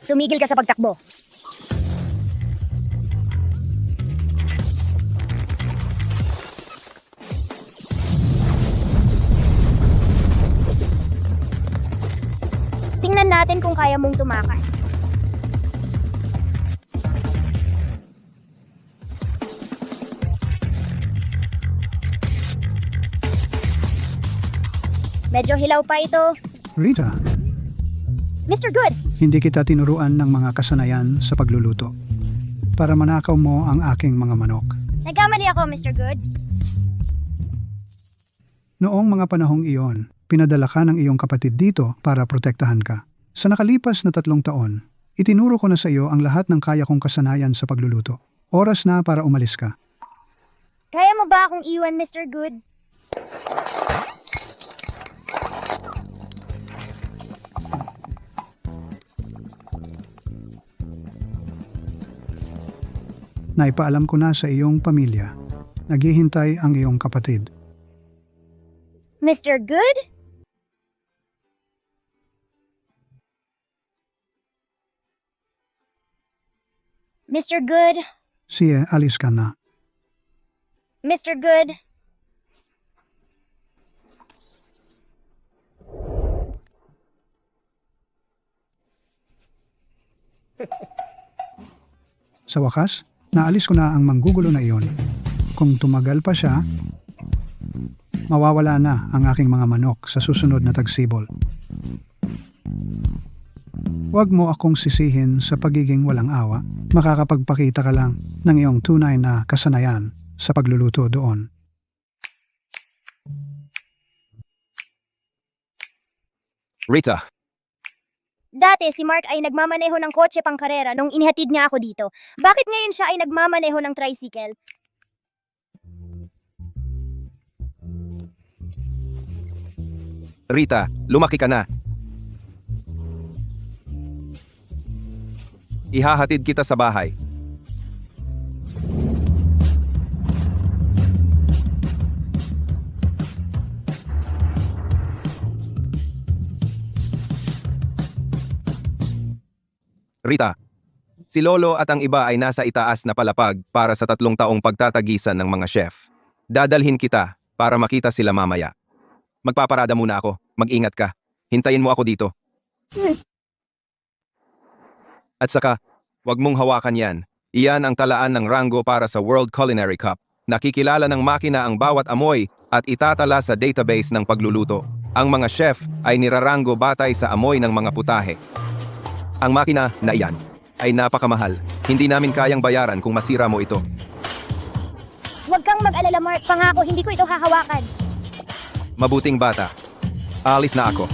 Tumigil ka sa pagtakbo. Tingnan natin kung kaya mong tumakas. Medyo hilaw pa ito. Rita, Mr. Good, hindi kita tinuruan ng mga kasanayan sa pagluluto para manakaw mo ang aking mga manok. nagkamali ako, Mr. Good. Noong mga panahong iyon, pinadala ka ng iyong kapatid dito para protektahan ka. Sa nakalipas na 3 taon, itinuro ko na sa iyo ang lahat ng kaya kong kasanayan sa pagluluto. Oras na para umalis ka. Kaya mo ba akong iwan, Mr. Good? Naipaalam ko na sa iyong pamilya. Naghihintay ang iyong kapatid. Mr. Good? Mr. Good? Sige, alis ka na. Mr. Good? Sa wakas, naalis ko na ang manggugulo na iyon. Kung tumagal pa siya, mawawala na ang aking mga manok sa susunod na tagsibol. Huwag mo akong sisihin sa pagiging walang awa. Makakapagpakita ka lang ng iyong tunay na kasanayan sa pagluluto doon. Rita, Dati si Mark ay nagmamaneho ng kotse pang karera nung inihatid niya ako dito. Bakit ngayon siya ay nagmamaneho ng tricycle? Rita, lumaki ka na. Ihahatid kita sa bahay. Rita, si Lolo at ang iba ay nasa itaas na palapag para sa 3 taong pagtatagisan ng mga chef. Dadalhin kita para makita sila mamaya. Magpaparada muna ako. Mag-ingat ka. Hintayin mo ako dito. At saka, wag mong hawakan yan. Iyan ang talaan ng Rango para sa World Culinary Cup. Nakikilala ng makina ang bawat amoy at itatala sa database ng pagluluto. Ang mga chef ay nirarango batay sa amoy ng mga putahe. Ang makina na iyan ay napakamahal. Hindi namin kayang bayaran kung masira mo ito. Huwag kang mag-alala, Mark. Pangako, hindi ko ito hahawakan. Mabuting bata. Alis na ako.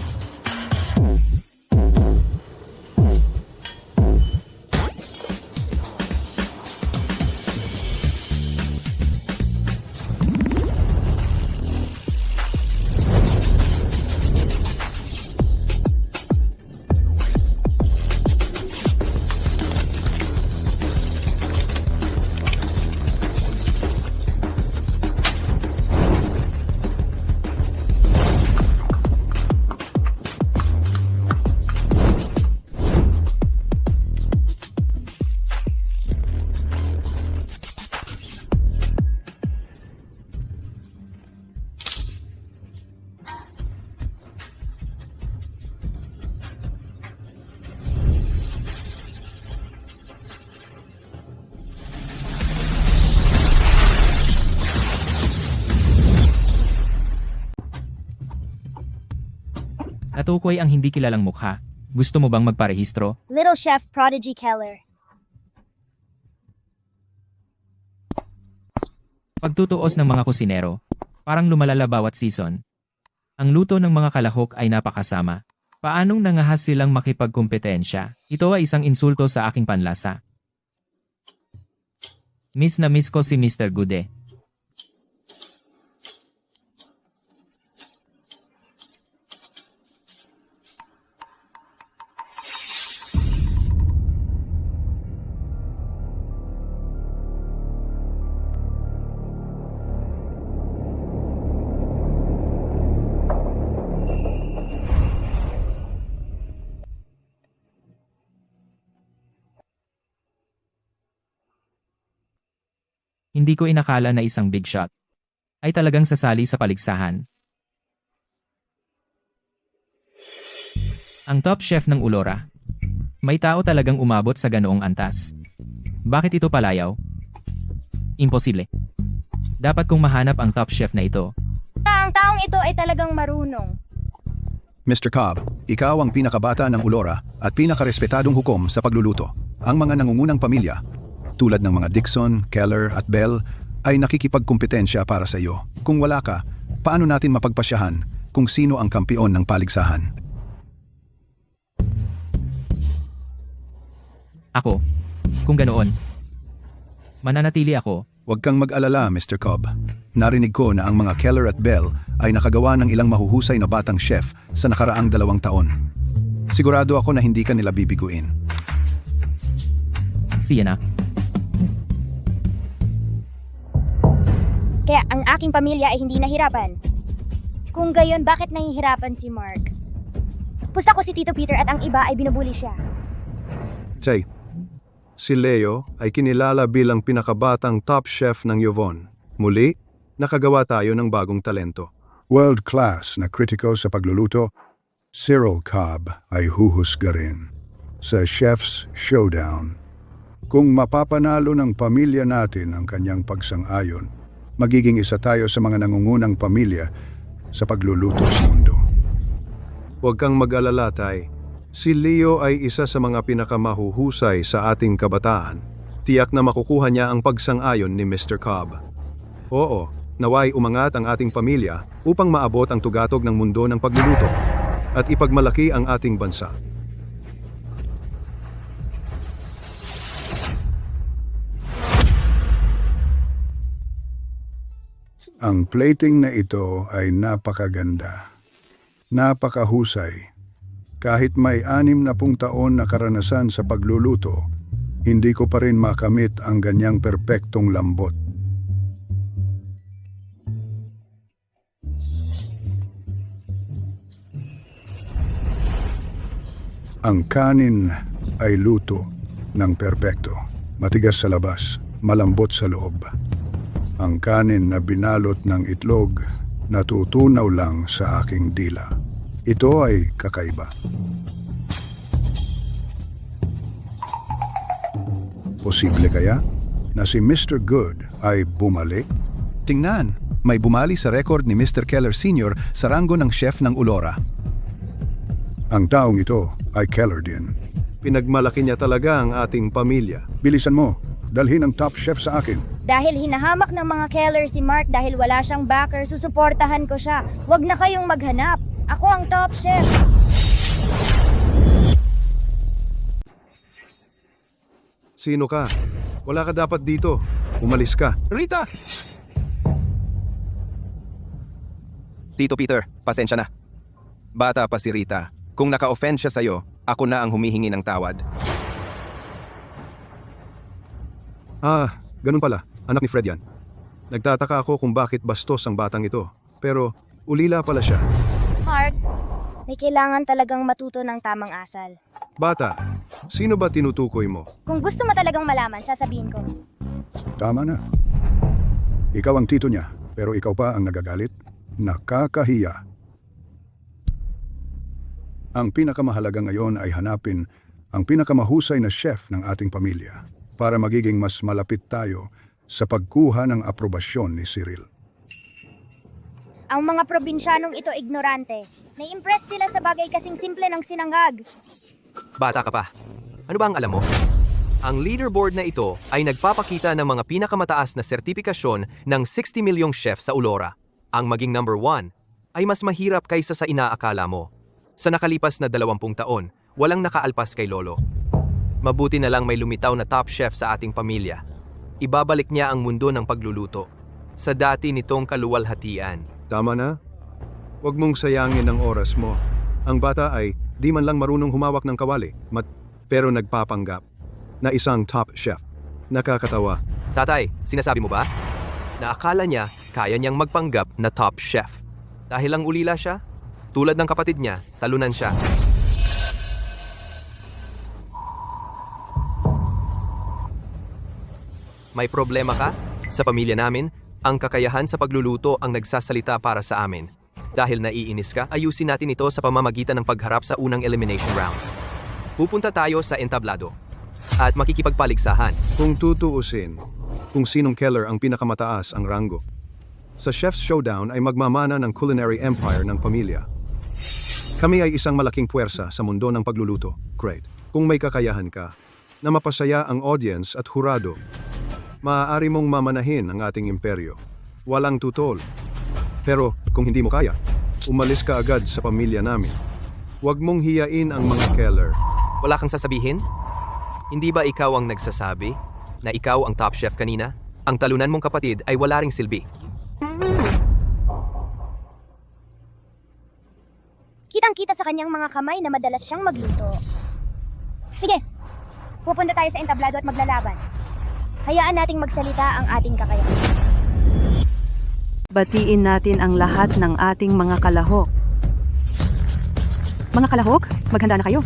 Natukoy ang hindi kilalang mukha. Gusto mo bang magparehistro? Little Chef Prodigy Keller. Pagtutuos ng mga kusinero, parang lumalala bawat season. Ang luto ng mga kalahok ay napakasama. Paanong nangahas silang makipagkumpetensya? Ito ay isang insulto sa aking panlasa. Miss na miss ko si Mr. Gude. Hindi ko inakala na isang big shot ay talagang sasali sa paligsahan. Ang top chef ng Ulora. May tao talagang umabot sa ganoong antas. Bakit ito palayaw? Imposible. Dapat kong mahanap ang top chef na ito. Ang taong ito ay talagang marunong. Mr. Cobb, ikaw ang pinakabata ng Ulora at pinakarespetadong hukom sa pagluluto. Ang mga nangungunang pamilya, tulad ng mga Dixon, Keller at Bell, ay nakikipagkumpetensya para sa iyo. Kung wala ka, paano natin mapagpasyahan kung sino ang kampiyon ng paligsahan? Ako. Kung ganoon. Mananatili ako. Huwag kang mag-alala, Mr. Cobb. Narinig ko na ang mga Keller at Bell ay nakagawa ng ilang mahuhusay na batang chef sa nakaraang 2 taon. Sigurado ako na hindi ka nila bibiguin. Siya na. Kaya ang aking pamilya ay hindi nahirapan. Kung gayon, bakit nahihirapan si Mark? Pusta ko si Tito Peter at ang iba ay binubuli siya. Say, si Leo ay kinilala bilang pinakabatang top chef ng Yvonne. Muli, nakagawa tayo ng bagong talento. World-class na kritiko sa pagluluto, Cyril Cobb ay huhusga rin sa Chef's Showdown. Kung mapapanalo ng pamilya natin ang kanyang pagsang-ayon, magiging isa tayo sa mga nangungunang pamilya sa pagluluto sa mundo. Huwag kang mag-alala, Tay. Si Leo ay isa sa mga pinakamahuhusay sa ating kabataan. Tiyak na makukuha niya ang pagsang-ayon ni Mr. Cobb. Oo, naway umangat ang ating pamilya upang maabot ang tugatog ng mundo ng pagluluto at ipagmalaki ang ating bansa. Ang plating na ito ay napakaganda. Napakahusay. Kahit may 60 taon na karanasan sa pagluluto, hindi ko pa rin makamit ang ganyang perpektong lambot. Ang kanin ay luto ng perpekto. Matigas sa labas, malambot sa loob. Ang kanin na binalot ng itlog, natutunaw lang sa aking dila. Ito ay kakaiba. Posible kaya na si Mr. Good ay bumalik? Tingnan, may bumali sa record ni Mr. Keller Sr. sa ranggo ng chef ng Ulora. Ang taong ito ay Keller din. Pinagmalaki niya talaga ang ating pamilya. Bilisan mo, dalhin ang top chef sa akin. Dahil hinahamak ng mga Keller si Mark dahil wala siyang backer, susuportahan ko siya. Huwag na kayong maghanap. Ako ang top chef. Sino ka? Wala ka dapat dito. Umalis ka. Rita! Tito Peter, pasensya na. Bata pa si Rita. Kung naka-offend siya sa'yo, ako na ang humihingi ng tawad. Ah, ganun pala. Anak ni Fred yan. Nagtataka ako kung bakit bastos ang batang ito. Pero ulila pala siya. Mark, may kailangan talagang matuto ng tamang asal. Bata, sino ba tinutukoy mo? Kung gusto mo talagang malaman, sasabihin ko. Tama na. Ikaw ang tito niya, pero ikaw pa ang nagagalit? Nakakahiya. Ang pinakamahalaga ngayon ay hanapin ang pinakamahusay na chef ng ating pamilya para magiging mas malapit tayo sa pagkuha ng aprobasyon ni Cyril. Ang mga probinsyanong ito ignorante. Nai-impress sila sa bagay kasing simple ng sinangag. Bata ka pa. Ano ba ang alam mo? Ang leaderboard na ito ay nagpapakita ng mga pinakamataas na sertipikasyon ng 60 milyong chef sa Ulora. Ang maging number 1 ay mas mahirap kaysa sa inaakala mo. Sa nakalipas na 20 taon, walang nakaalpas kay Lolo. Mabuti na lang may lumitaw na top chef sa ating pamilya. Ibabalik niya ang mundo ng pagluluto sa dati nitong kaluwalhatian. Tama na? Huwag mong sayangin ang oras mo. Ang bata ay di man lang marunong humawak ng kawali, pero nagpapanggap na isang top chef. Nakakatawa. Tatay, sinasabi mo ba? Na akala niya kaya niyang magpanggap na top chef. Dahil lang ulila siya, tulad ng kapatid niya, talunan siya. May problema ka? Sa pamilya namin, ang kakayahan sa pagluluto ang nagsasalita para sa amin. Dahil naiinis ka, ayusin natin ito sa pamamagitan ng pagharap sa unang elimination round. Pupunta tayo sa entablado at makikipagpaligsahan. Kung tutuusin, kung sinong Keller ang pinakamataas ang ranggo. Sa Chef's Showdown ay magmamana ng culinary empire ng pamilya. Kami ay isang malaking puwersa sa mundo ng pagluluto. Great. Kung may kakayahan ka na mapasaya ang audience at hurado, maaari mong mamanahin ang ating imperyo. Walang tutol. Pero kung hindi mo kaya, umalis ka agad sa pamilya namin. Huwag mong hiyain ang mga Keller. Wala kang sasabihin? Hindi ba ikaw ang nagsasabi na ikaw ang top chef kanina? Ang talunan mong kapatid ay wala ring silbi. Kitang-kita sa kanyang mga kamay na madalas siyang magluto. Sige, pupunta tayo sa entablado at maglalaban. Hayaan nating magsalita ang ating kakayahan. Batiin natin ang lahat ng ating mga kalahok. Mga kalahok, maghanda na kayo.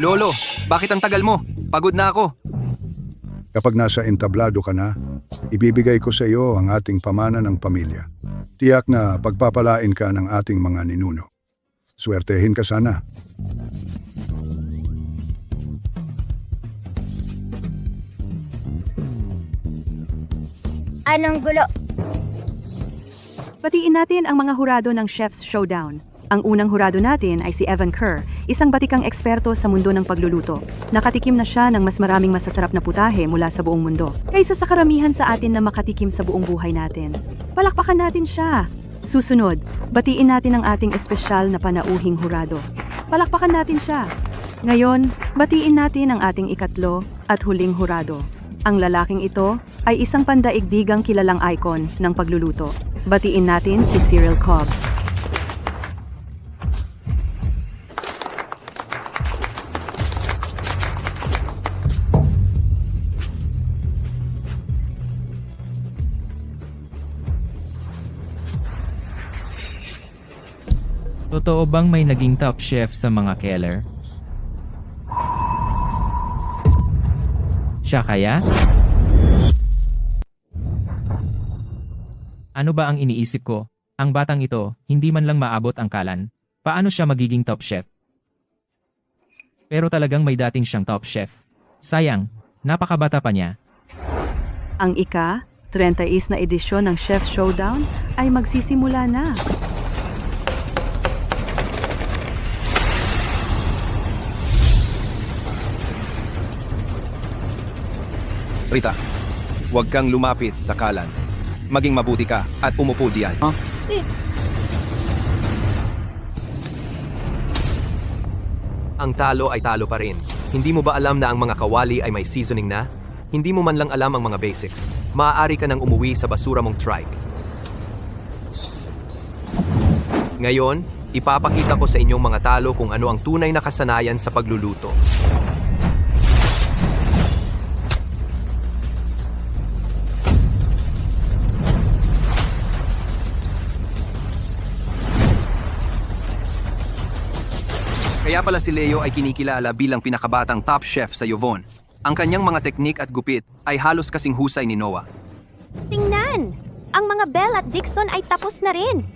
Lolo, bakit ang tagal mo? Pagod na ako. Kapag nasa entablado ka na, ibibigay ko sa iyo ang ating pamana ng pamilya. Tiyak na pagpapalain ka ng ating mga ninuno. Swertehin ka sana. Anong gulo? Batiin natin ang mga hurado ng Chef's Showdown. Ang unang hurado natin ay si Evan Kerr, isang batikang eksperto sa mundo ng pagluluto. Nakatikim na siya ng mas maraming masasarap na putahe mula sa buong mundo, kaysa sa karamihan sa atin na makatikim sa buong buhay natin. Palakpakan natin siya! Susunod, batiin natin ang ating espesyal na panauhing hurado. Palakpakan natin siya! Ngayon, batiin natin ang ating ikatlo at huling hurado. Ang lalaking ito ay isang pandaigdigang kilalang icon ng pagluluto. Batiin natin si Cyril Cobb. Totoo bang may naging top chef sa mga Keller? Siya kaya? Ano ba ang iniisip ko? Ang batang ito, hindi man lang maabot ang kalan. Paano siya magiging top chef? Pero talagang may dating siyang top chef. Sayang, napakabata pa niya. Ang ika-31 na edisyon ng Chef's Showdown ay magsisimula na. Rita, huwag kang lumapit sa kalan. Maging mabuti ka at umupo diyan. Ang talo ay talo pa rin. Hindi mo ba alam na ang mga kawali ay may seasoning na? Hindi mo man lang alam ang mga basics. Maaari ka nang umuwi sa basura mong trike. Ngayon, ipapakita ko sa inyong mga talo kung ano ang tunay na kasanayan sa pagluluto. Kaya pala si Leo ay kinikilala bilang pinakabatang top chef sa Yvonne. Ang kanyang mga teknik at gupit ay halos kasing husay ni Noah. Tingnan! Ang mga Bell at Dixon ay tapos na rin.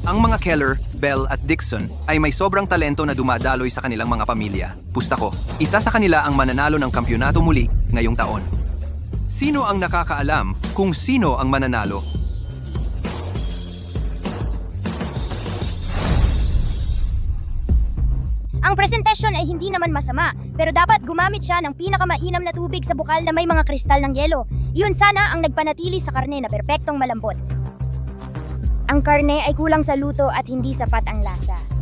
Ang mga Keller, Bell at Dixon ay may sobrang talento na dumadaloy sa kanilang mga pamilya. Pusta ko, isa sa kanila ang mananalo ng kampyonato muli ngayong taon. Sino ang nakakaalam kung sino ang mananalo? Ang presentasyon ay hindi naman masama, pero dapat gumamit siya ng pinakamainam na tubig sa bukal na may mga kristal ng yelo. Yun sana ang nagpanatili sa karne na perpektong malambot. Ang karne ay kulang sa luto at hindi sapat ang lasa.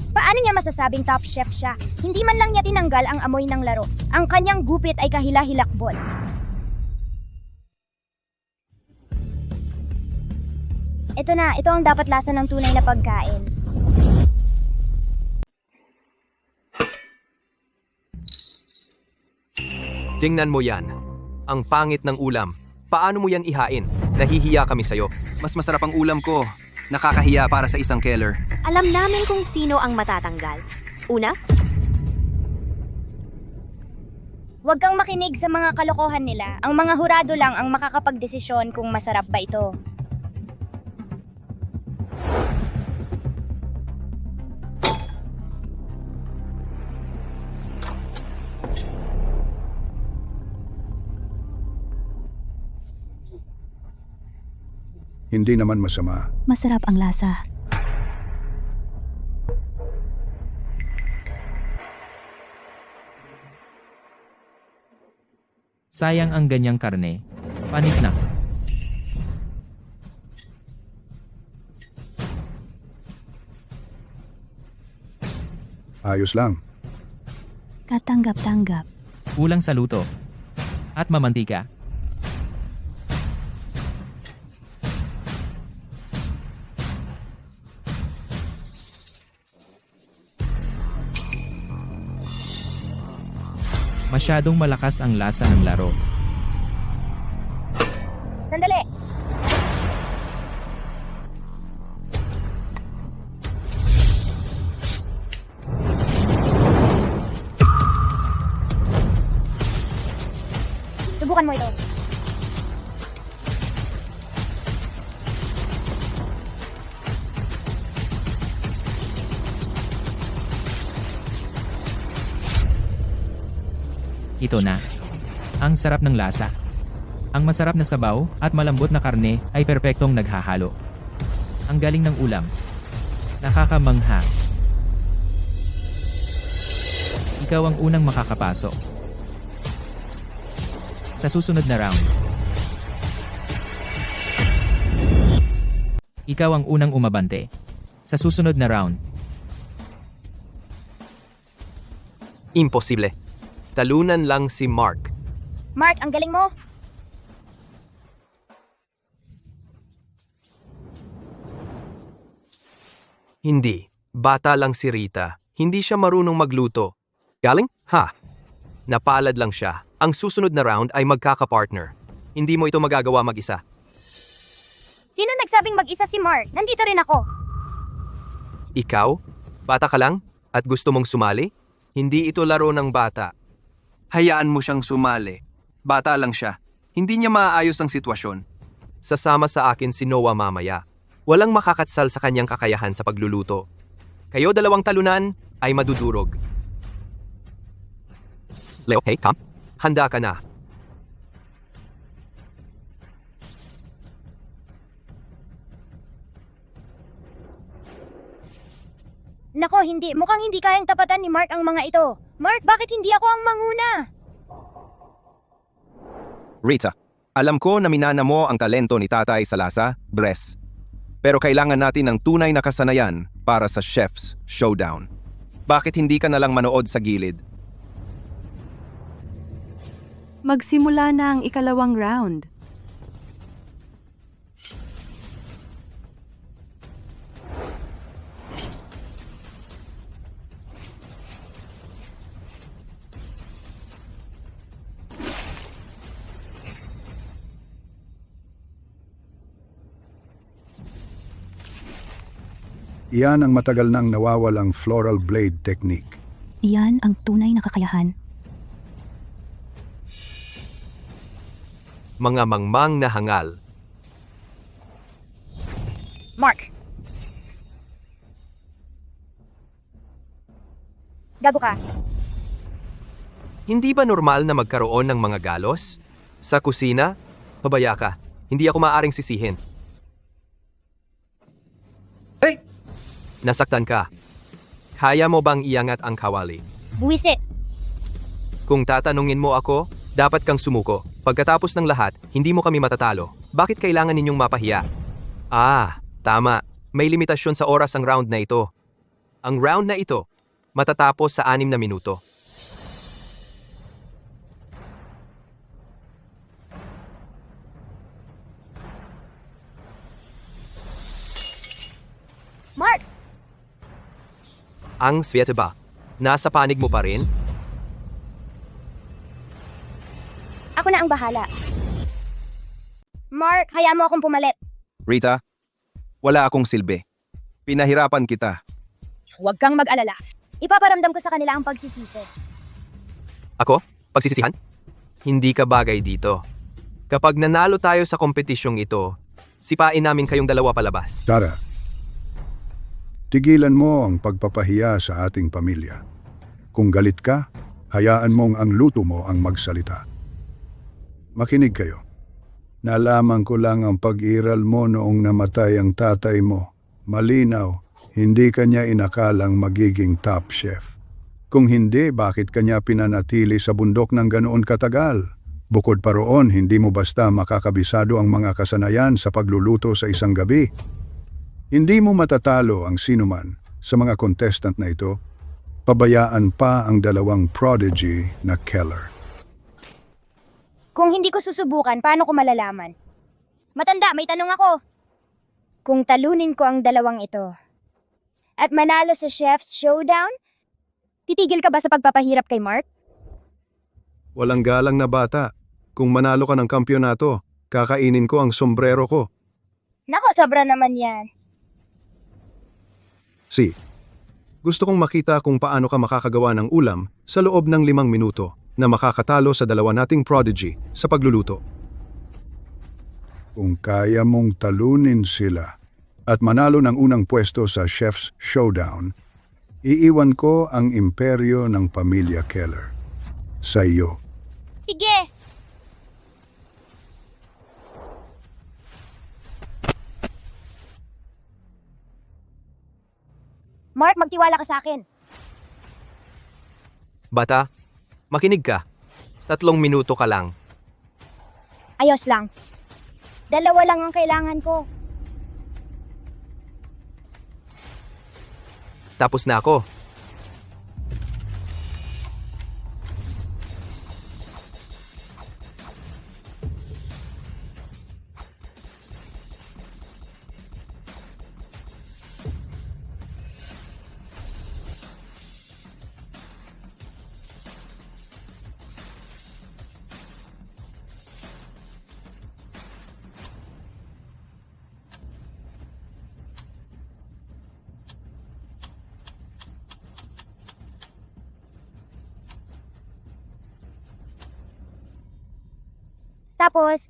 Paano niya masasabing top chef siya? Hindi man lang niya tinanggal ang amoy ng laro. Ang kanyang gupit ay kahila-hilakbot. Ito na, ito ang dapat lasa ng tunay na pagkain. Tingnan mo yan. Ang pangit ng ulam. Paano mo yan ihain? Nahihiya kami sa'yo. Mas masarap ang ulam ko. Nakakahiya para sa isang Keller. Alam namin kung sino ang matatanggal. Una, Huwag kang makinig sa mga kalokohan nila. Ang mga hurado lang ang makakapagdesisyon kung masarap ba ito. Hindi naman masama. masarap ang lasa. Sayang ang ganyang karne. Panis na. Ayos lang. Katanggap-tanggap. Kulang sa luto. At mamantika. Masyadong malakas ang lasa ng laro. Sandali! Subukan mo ito. Ito na. Ang sarap ng lasa. Ang masarap na sabaw at malambot na karne ay perpektong naghahalo. Ang galing ng ulam. Nakakamangha. Ikaw ang unang makakapasok. Sa susunod na round. Ikaw ang unang umabante. Sa susunod na round. Imposible. Talunan lang si Mark. Mark, ang galing mo! Hindi. Bata lang si Rita. Hindi siya marunong magluto. Galing? Ha? Napalad lang siya. Ang susunod na round ay magkaka-partner. Hindi mo ito magagawa mag-isa. Sino nagsabing mag-isa si Mark? Nandito rin ako. Ikaw? Bata ka lang? At gusto mong sumali? Hindi ito laro ng bata. Hayaan mo siyang sumali. Bata lang siya. Hindi niya maaayos ang sitwasyon. Sasama sa akin si Noah mamaya. Walang makakatsal sa kanyang kakayahan sa pagluluto. Kayo dalawang talunan ay madudurog. Leo, hey, come. Handa ka na. Nako, hindi. Mukhang hindi kayang tapatan ni Mark ang mga ito. Mark, bakit hindi ako ang manguna? Rita, alam ko na minana mo ang talento ni tatay sa lasa, Bress. Pero kailangan natin ng tunay na kasanayan para sa Chef's Showdown. Bakit hindi ka nalang manood sa gilid? Magsimula na ang ikalawang round. Iyan ang matagal nang nawawalang floral blade technique. Iyan ang tunay na kakayahan. Mga mangmang na hangal. Mark! Gago ka. Hindi ba normal na magkaroon ng mga galos? Sa kusina? Pabaya ka. Hindi ako maaring sisihin. Hey! Nasaktan ka. Kaya mo bang iangat ang kawali? Buwisit. Kung tatanungin mo ako, dapat kang sumuko. Pagkatapos ng lahat, hindi mo kami matatalo. Bakit kailangan ninyong mapahiya? Ah, tama. May limitasyon sa oras ang round na ito. Ang round na ito, matatapos sa 6 na minuto. Ang swerte ba? Nasa panig mo pa rin? Ako na ang bahala. Mark, hayaan mo akong pumalit. Rita, wala akong silbi. Pinahirapan kita. Huwag kang mag-alala. Ipaparamdam ko sa kanila ang pagsisisi. Ako? Pagsisisihan? Hindi ka bagay dito. Kapag nanalo tayo sa kompetisyong ito, sipain namin kayong dalawa palabas. Tara, tigilan mo ang pagpapahiya sa ating pamilya. Kung galit ka, hayaan mong ang luto mo ang magsalita. Makinig kayo. Nalaman ko lang ang pag-iral mo noong namatay ang tatay mo. Malinaw, hindi kanya inakalang magiging top chef. Kung hindi, bakit kanya pinanatili sa bundok ng ganoon katagal? Bukod pa roon, hindi mo basta makakabisado ang mga kasanayan sa pagluluto sa isang gabi. Hindi mo matatalo ang sinuman sa mga contestant na ito. Pabayaan pa ang dalawang prodigy na Keller. Kung hindi ko susubukan, paano ko malalaman? Matanda, may tanong ako. Kung talunin ko ang dalawang ito at manalo sa Chef's Showdown, titigil ka ba sa pagpapahirap kay Mark? Walang galang na bata. Kung manalo ka ng kampyonato, kakainin ko ang sombrero ko. Nako, sobra naman yan. Si, gusto kong makita kung paano ka makakagawa ng ulam sa loob ng 5 minuto na makakatalo sa dalawa nating prodigy sa pagluluto. Kung kaya mong talunin sila at manalo ng unang pwesto sa Chef's Showdown, iiwan ko ang imperyo ng pamilya Keller sa iyo. Sige! Mark, magtiwala ka sa akin. Bata, makinig ka. 3 minuto ka lang. Ayos lang. 2 lang ang kailangan ko. Tapos na ako. Tapos,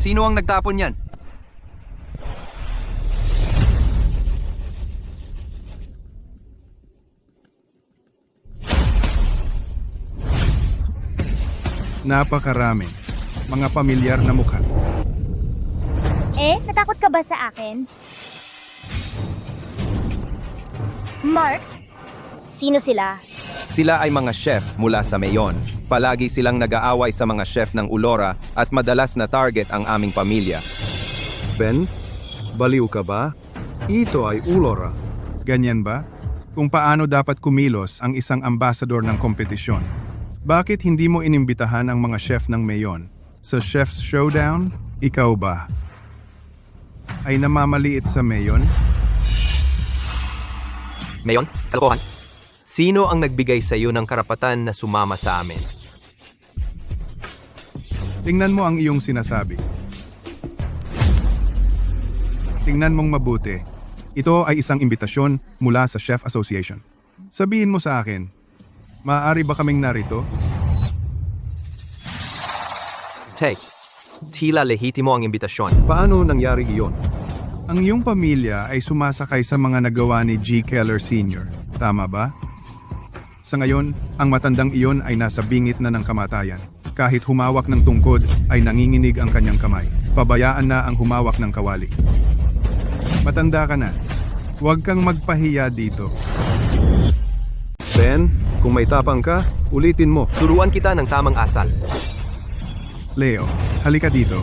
Sino ang nagtapon yan? Napakarami. Mga pamilyar na mukha. natakot ka ba sa akin? Mark, sino sila? Sila ay mga chef mula sa Mayon. Palagi silang nag-aaway sa mga chef ng Ulora at madalas na target ang aming pamilya. Ben, baliw ka ba? Ito ay Ulora. Ganyan ba? Kung paano dapat kumilos ang isang ambasador ng kompetisyon. Bakit hindi mo inimbitahan ang mga chef ng Mayon? Sa Chef's Showdown, ikaw ba? Ay namamaliit sa Mayon? Mayon, kalokohan. Sino ang nagbigay sa iyo ng karapatan na sumama sa amin? Tingnan mo ang iyong sinasabi. Tingnan mong mabuti. Ito ay isang imbitasyon mula sa Chef Association. Sabihin mo sa akin, maaari ba kaming narito? Tila lehitimo ang imbitasyon. Paano nangyari iyon? Ang iyong pamilya ay sumasakay sa mga nagawa ni G. Keller Sr. Tama ba? Sa ngayon, ang matandang iyon ay nasa bingit na ng kamatayan. Kahit humawak ng tungkod, ay nanginginig ang kanyang kamay. Pabayaan na ang humawak ng kawali. Matanda ka na. Huwag kang magpahiya dito. Ben, kung may tapang ka, ulitin mo. Turuan kita ng tamang asal. Leo, halika dito.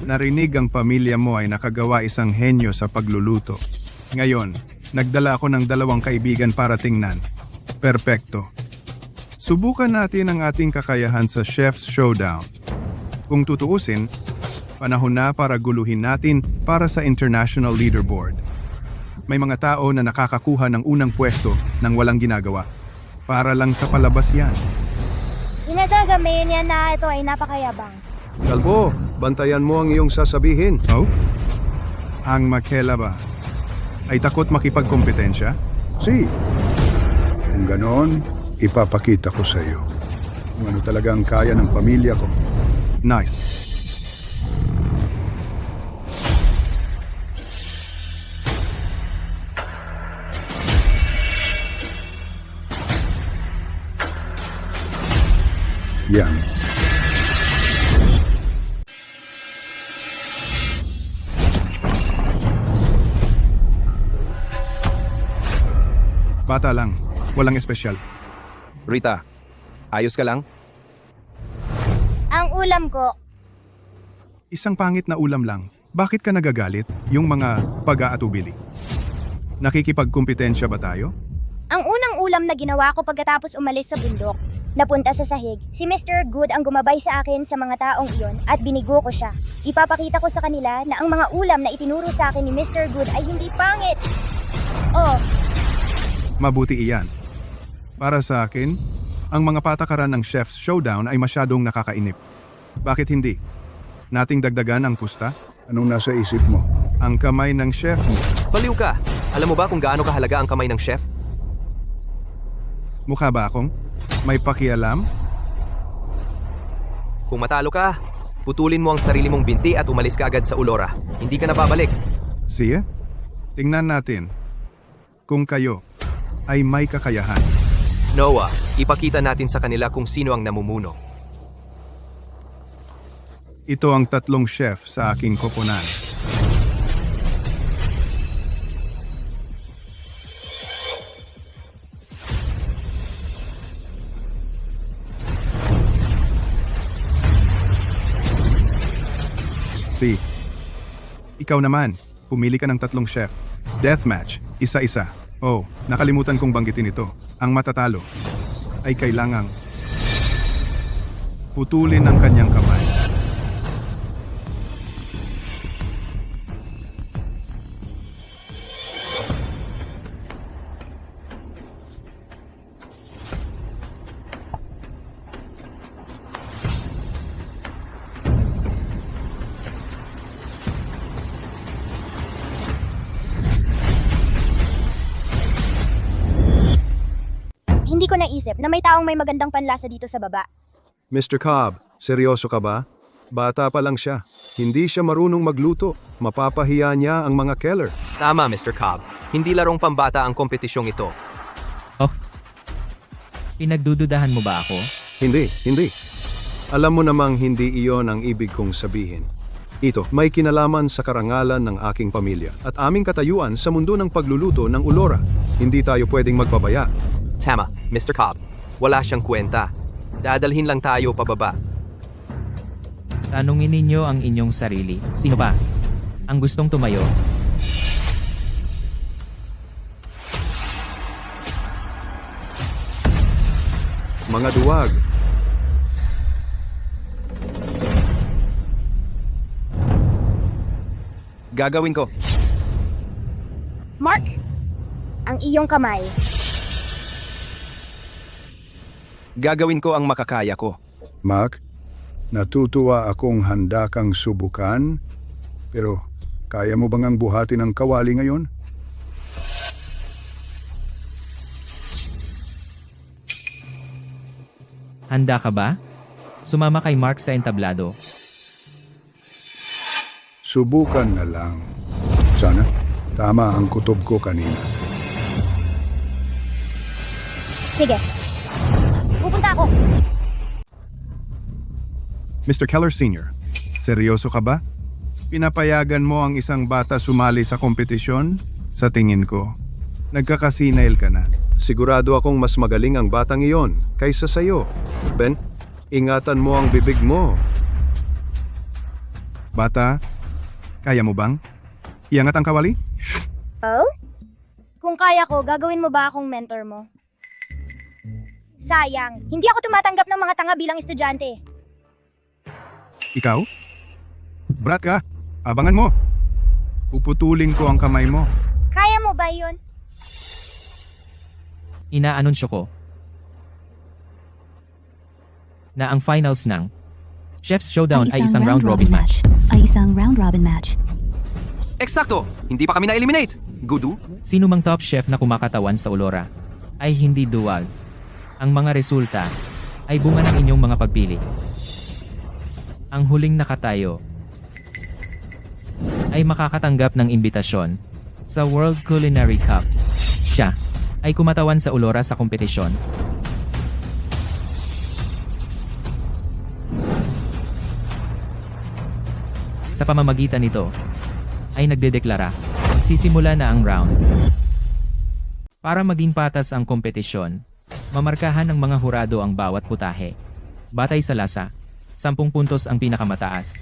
Narinig ang pamilya mo ay nakagawa isang henyo sa pagluluto. Ngayon, nagdala ako ng 2 kaibigan para tingnan. Perpekto. Subukan natin ang ating kakayahan sa Chef's Showdown. Kung tutuusin, panahon na para guluhin natin para sa International Leaderboard. May mga tao na nakakakuha ng unang pwesto nang walang ginagawa. Para lang sa palabas yan. Inagagamin yan na ito ay napakayabang. Kalbo, bantayan mo ang iyong sasabihin. Oh? Ang Makela ba? Ay takot makipagkompetensya? Si, kung ganon, ipapakita ko sa iyo kung ano talaga ang kaya ng pamilya ko. Nice. Yan. Bata lang. Walang espesyal. Rita, ayos ka lang? Ang ulam ko, Isang pangit na ulam lang. Bakit ka nagagalit? Yung mga pag-aatubili. Nakikipagkumpetensya ba tayo? ang unang ulam na ginawa ko pagkatapos umalis sa bundok. Napunta sa sahig. Si Mr. Good ang gumabay sa akin sa mga taong iyon at binigo ko siya. Ipapakita ko sa kanila na ang mga ulam na itinuro sa akin ni Mr. Good ay hindi pangit. Oh, Mabuti iyan. Para sa akin, ang mga patakaran ng Chef's Showdown ay masyadong nakakainip. Bakit hindi? Nating dagdagan ang pusta? Anong nasa isip mo? Ang kamay ng chef mo. Baliw ka! Alam mo ba kung gaano kahalaga ang kamay ng chef? Mukha ba akong may pakialam? Kung matalo ka, putulin mo ang sarili mong binti at umalis ka agad sa Ulora. Hindi ka na babalik. Siya? Tingnan natin kung kayo ay may kakayahan. Noah, ipakita natin sa kanila kung sino ang namumuno. Ito ang 3 chef sa aking koponan. Si, ikaw naman, pumili ka ng 3 chef. Deathmatch, isa-isa. Oh, nakalimutan kong banggitin ito. Ang matatalo ay kailangang putulin ang kanyang kamay. hindi ko naisip na may taong may magandang panlasa dito sa baba. Mr. Cobb, seryoso ka ba? Bata pa lang siya. Hindi siya marunong magluto. Mapapahiya niya ang mga Keller. Tama, Mr. Cobb. Hindi larong pambata ang kompetisyong ito. Oh, pinagdududahan mo ba ako? Hindi. Alam mo namang hindi iyon ang ibig kong sabihin. Ito, may kinalaman sa karangalan ng aking pamilya at aming katayuan sa mundo ng pagluluto ng Ulora. Hindi tayo pwedeng magpabaya. Tama, Mr. Cobb. Wala siyang kwenta. Dadalhin lang tayo pababa. Tanungin ninyo ang inyong sarili. Sino ba ang gustong tumayo? Mga duwag. Gagawin ko. Mark, ang iyong kamay. Gagawin ko ang makakaya ko. Mark, natutuwa akong handa kang subukan, pero kaya mo bang ang buhatin ang kawali ngayon? Handa ka ba? Sumama kay Mark sa entablado. Subukan na lang. Sana, tama ang kutob ko kanina. Sige. Pupunta ako. Mr. Keller Sr., seryoso ka ba? Pinapayagan mo ang isang bata sumali sa kompetisyon? Sa tingin ko, nagkakasinail ka na. Sigurado akong mas magaling ang batang iyon kaysa sayo. Ben, ingatan mo ang bibig mo. Bata, kaya mo bang? Iangat ang kawali? Oh? Kung kaya ko, gagawin mo ba akong mentor mo? Sayang, hindi ako tumatanggap ng mga tanga bilang estudyante. Ikaw? Brat ka, abangan mo. Puputulin ko ang kamay mo. Kaya mo ba yun? Inaanunsyo ko na ang finals ng Chef's Showdown ay isang round-robin match. Ay isang round-robin match. Eksakto! Hindi pa kami na-eliminate! Gudu? Sino mang top chef na kumakatawan sa Ulora ay hindi dual. Ang mga resulta ay bunga ng inyong mga pagpili. Ang huling nakatayo ay makakatanggap ng imbitasyon sa World Culinary Cup. Siya ay kumatawan sa Ulora sa kompetisyon. Sa pamamagitan nito, ay nagdedeklara, magsisimula na ang round. Para maging patas ang kompetisyon, mamarkahan ng mga hurado ang bawat putahe. Batay sa lasa, 10 puntos ang pinakamataas.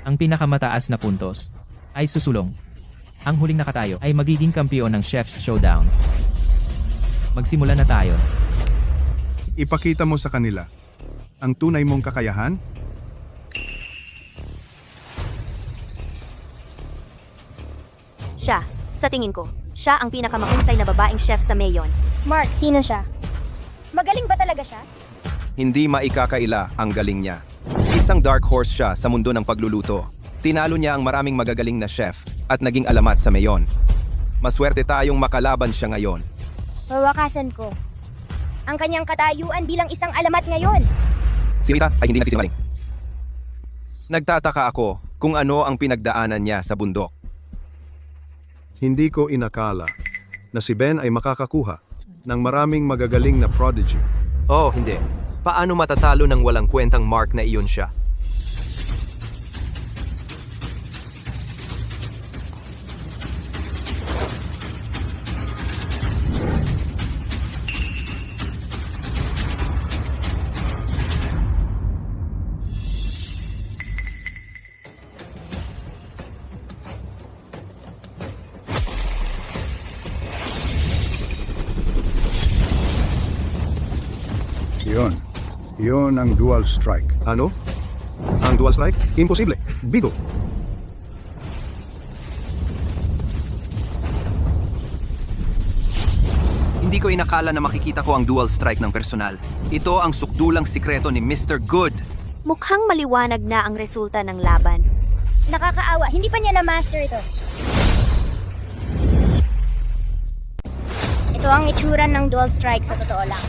Ang pinakamataas na puntos ay susulong. Ang huling nakatayo ay magiging kampiyon ng Chef's Showdown. Magsimula na tayo. Ipakita mo sa kanila ang tunay mong kakayahan. Siya, sa tingin ko, siya ang pinakamahusay na babaeng chef sa Mayon. Mark, sino siya? Magaling ba talaga siya? Hindi maikakaila ang galing niya. Isang dark horse siya sa mundo ng pagluluto. Tinalo niya ang maraming magagaling na chef at naging alamat sa Mayon. Maswerte tayong makalaban siya ngayon. Wawakasan ko. Ang kanyang katayuan bilang isang alamat ngayon. Si Rita ay hindi nagsisinungaling. Nagtataka ako kung ano ang pinagdaanan niya sa bundok. Hindi ko inakala na si Ben ay makakakuha ng maraming magagaling na prodigy. Oh, hindi. Paano matatalo ng walang kwentang Mark na iyon siya? Yun ang dual strike. Ano? Ang dual strike? Imposible. Bigo. Hindi ko inakala na makikita ko ang dual strike ng personal. Ito ang sukdulang sikreto ni Mr. Good. Mukhang maliwanag na ang resulta ng laban. Nakakaawa, hindi pa niya na-master ito. Ito ang itsura ng dual strike sa totoo lang.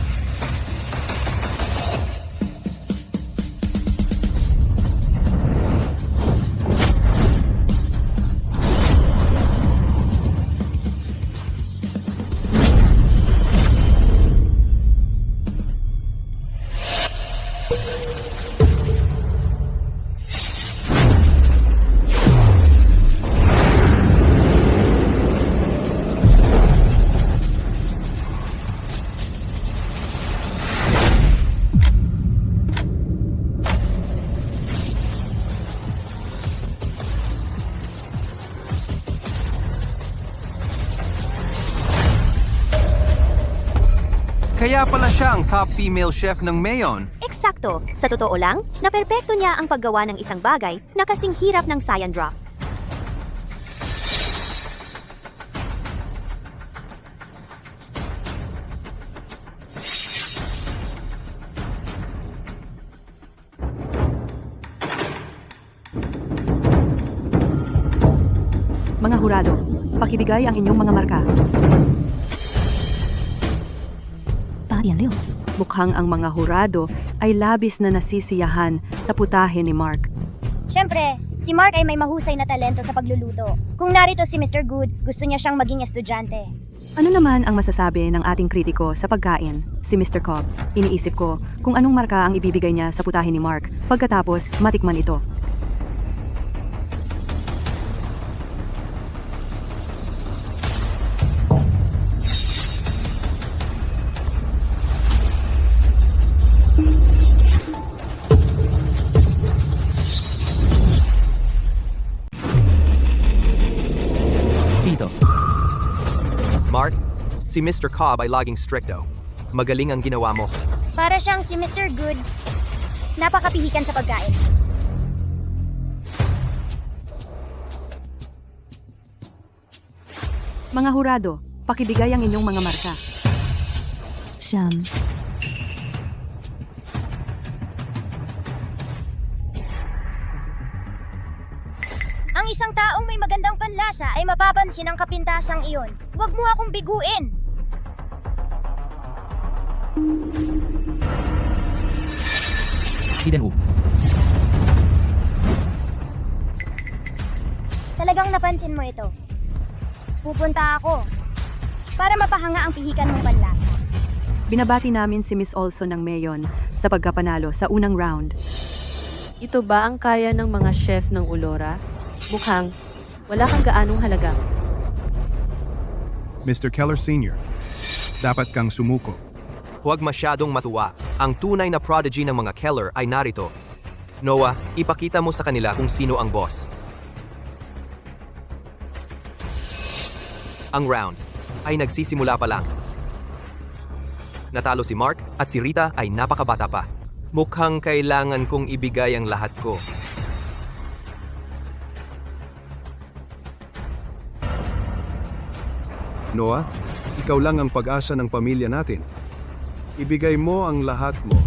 Kaya pala siya ang top female chef ng Mayon. Eksakto. Sa totoo lang, naperpekto niya ang paggawa ng isang bagay na kasing hirap ng Cyan Drop. Mga hurado, pakibigay ang inyong mga marka. Mukhang ang mga hurado ay labis na nasisiyahan sa putahe ni Mark. Siyempre, si Mark ay may mahusay na talento sa pagluluto. Kung narito si Mr. Good, gusto niya siyang maging estudyante. Ano naman ang masasabi ng ating kritiko sa pagkain, si Mr. Cobb? Iniisip ko kung anong marka ang ibibigay niya sa putahe ni Mark pagkatapos matikman ito. Mark, si Mr. Cobb ay laging stricto. Magaling ang ginawa mo. Para siyang si Mr. Good. Napakapihikan sa pagkain. Mga hurado, pakibigay ang inyong mga marka. Siyam. Ang isang taong may magandang panlasa ay mapapansin ang kapintasang iyon. Huwag mo akong biguin. Hidden U. Talagang napansin mo ito. Pupunta ako para mapahanga ang pihikan mong panlasa. Binabati namin si Miss Olson ng Mayon sa pagkapanalo sa unang round. Ito ba ang kaya ng mga chef ng Ulora? Mukhang wala kang gaanong halaga. Mr. Keller Sr., dapat kang sumuko. Huwag masyadong matuwa. Ang tunay na prodigy ng mga Keller ay narito. Noah, ipakita mo sa kanila kung sino ang boss. Ang round ay nagsisimula pa lang. Natalo si Mark at si Rita ay napakabata pa. Mukhang kailangan kong ibigay ang lahat ko. Noah, ikaw lang ang pag-asa ng pamilya natin. Ibigay mo ang lahat mo.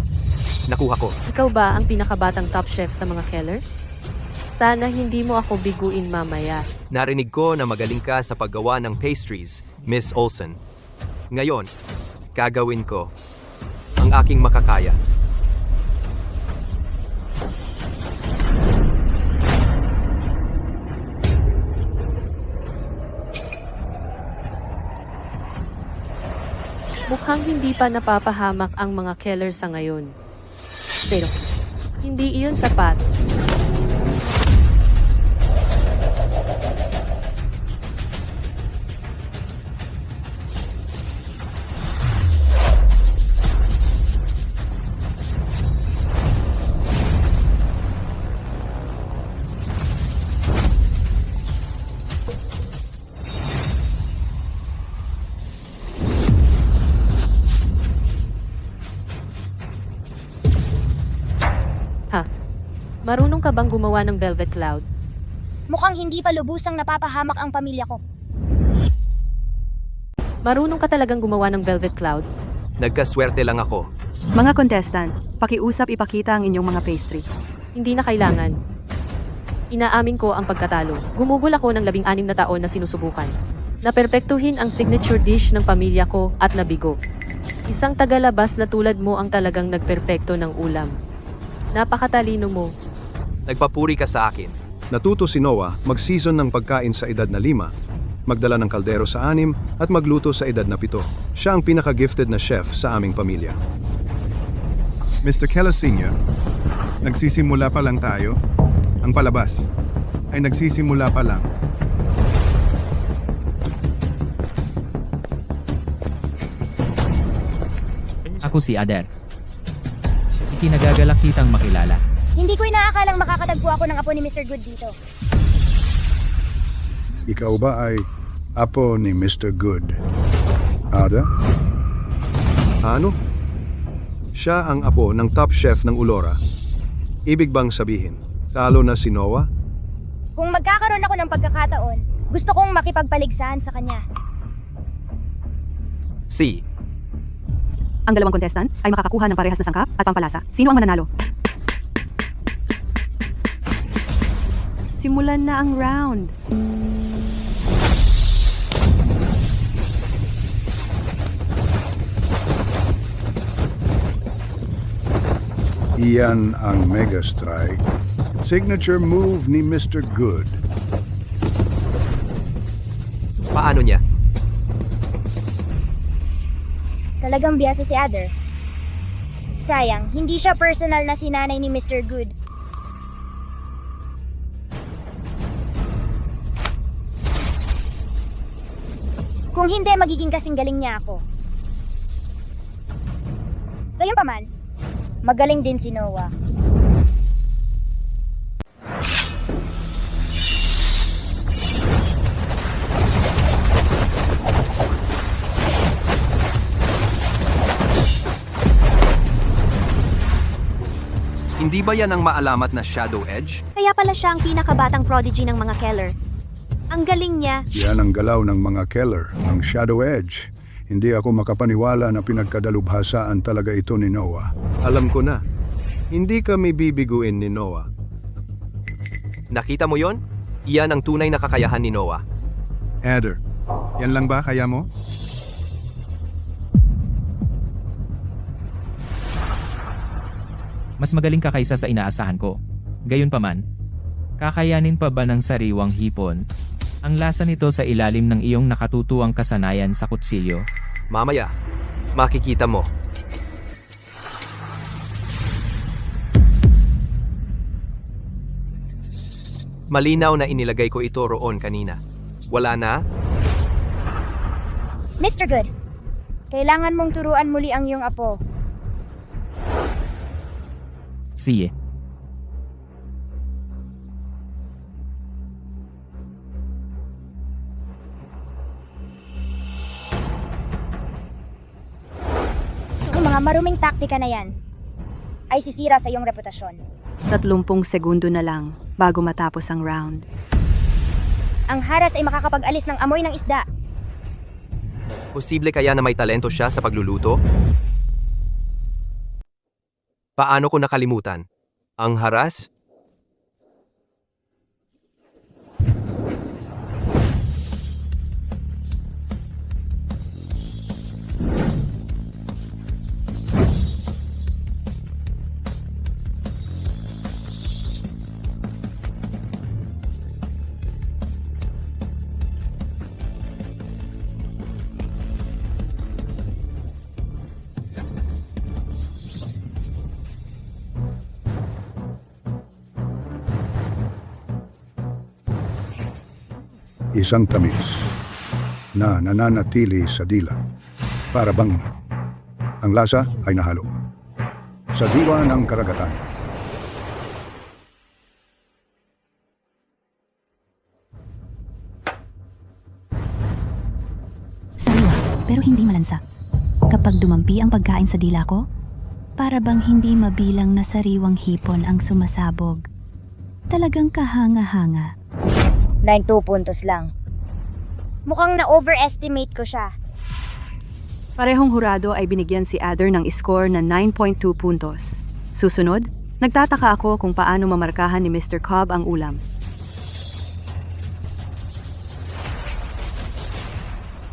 Nakuha ko. Ikaw ba ang pinakabatang top chef sa mga Keller? Sana hindi mo ako biguin mamaya. Narinig ko na magaling ka sa paggawa ng pastries, Miss Olson. Ngayon, gagawin ko ang aking makakaya. Mukhang hindi pa napapahamak ang mga Keller sa ngayon. Pero, hindi iyon sapat. Marunong ka bang gumawa ng Velvet Cloud? Mukhang hindi pa lubusang napapahamak ang pamilya ko. Marunong ka talagang gumawa ng Velvet Cloud? Nagkaswerte lang ako. Mga contestant, pakiusap ipakita ang inyong mga pastry. Hindi na kailangan. Inaamin ko ang pagkatalo. Gumugol ako ng 16 na taon na sinusubukan. Naperpektuhin ang signature dish ng pamilya ko at nabigo. Isang tagalabas na tulad mo ang talagang nagperpekto ng ulam. Napakatalino mo. Nagpapuri ka sa akin. Natuto si Noah mag-season ng pagkain sa edad na 5, magdala ng kaldero sa 6, at magluto sa edad na 7. Siya ang pinaka-gifted na chef sa aming pamilya. Mr. Keller Sr., nagsisimula pa lang tayo. Ang palabas ay nagsisimula pa lang. Ako si Ader. Ikinagagalak kitang makilala. Hindi ko inaakalang makakatagpo ako ng apo ni Mr. Good dito. Ikaw ba ay apo ni Mr. Good? Ada? Ano? Siya ang apo ng top chef ng Ulora. Ibig bang sabihin, talo na si Noah? Kung magkakaroon ako ng pagkakataon, gusto kong makipagpaligsahan sa kanya. Si. Ang dalawang contestant ay makakakuha ng parehas na sangkap at pampalasa. Sino ang mananalo? Simulan na ang round. Iyan ang Mega Strike. Signature move ni Mr. Good. Paano niya? Talagang biyasa si Adder. Sayang, hindi siya personal na sinanay ni Mr. Good. Kung hindi, magiging kasing galing niya ako. Gayunpaman, magaling din si Noah. Hindi ba yan ang maalamat na Shadow Edge? Kaya pala siya ang pinakabatang prodigy ng mga Keller. Ang galing niya. Yan ang galaw ng mga Keller, ng Shadow Edge. Hindi ako makapaniwala na pinagkadalubhasaan talaga ito ni Noah. Alam ko na. Hindi kami bibiguin ni Noah. Nakita mo yon? Iyan ang tunay na kakayahan ni Noah. Adder, yan lang ba kaya mo? Mas magaling ka kaysa sa inaasahan ko. Gayunpaman, kakayanin pa ba ng sariwang hipon ang lasa nito sa ilalim ng iyong nakatutuwang kasanayan sa kutsilyo? Mamaya, makikita mo. Malinaw na inilagay ko ito roon kanina. Wala na? Mr. Good, kailangan mong turuan muli ang iyong apo. Sige. Ang mga maruming taktika na yan ay sisira sa iyong reputasyon. 30 segundo na lang bago matapos ang round. Ang haras ay makakapag-alis ng amoy ng isda. Posible kaya na may talento siya sa pagluluto? Paano ko nakalimutan? Ang haras? Isang tamis na nananatili sa dila. Para bang ang lasa ay nahalo sa diwa ng karagatan. Sariwa, pero hindi malansa. Kapag dumampi ang pagkain sa dila ko, para bang hindi mabilang na sariwang hipon ang sumasabog. Talagang kahanga-hanga. 2 puntos lang. Mukhang na-overestimate ko siya. Parehong hurado ay binigyan si Adder ng score na 9.2 puntos. Susunod, nagtataka ako kung paano mamarkahan ni Mr. Cobb ang ulam.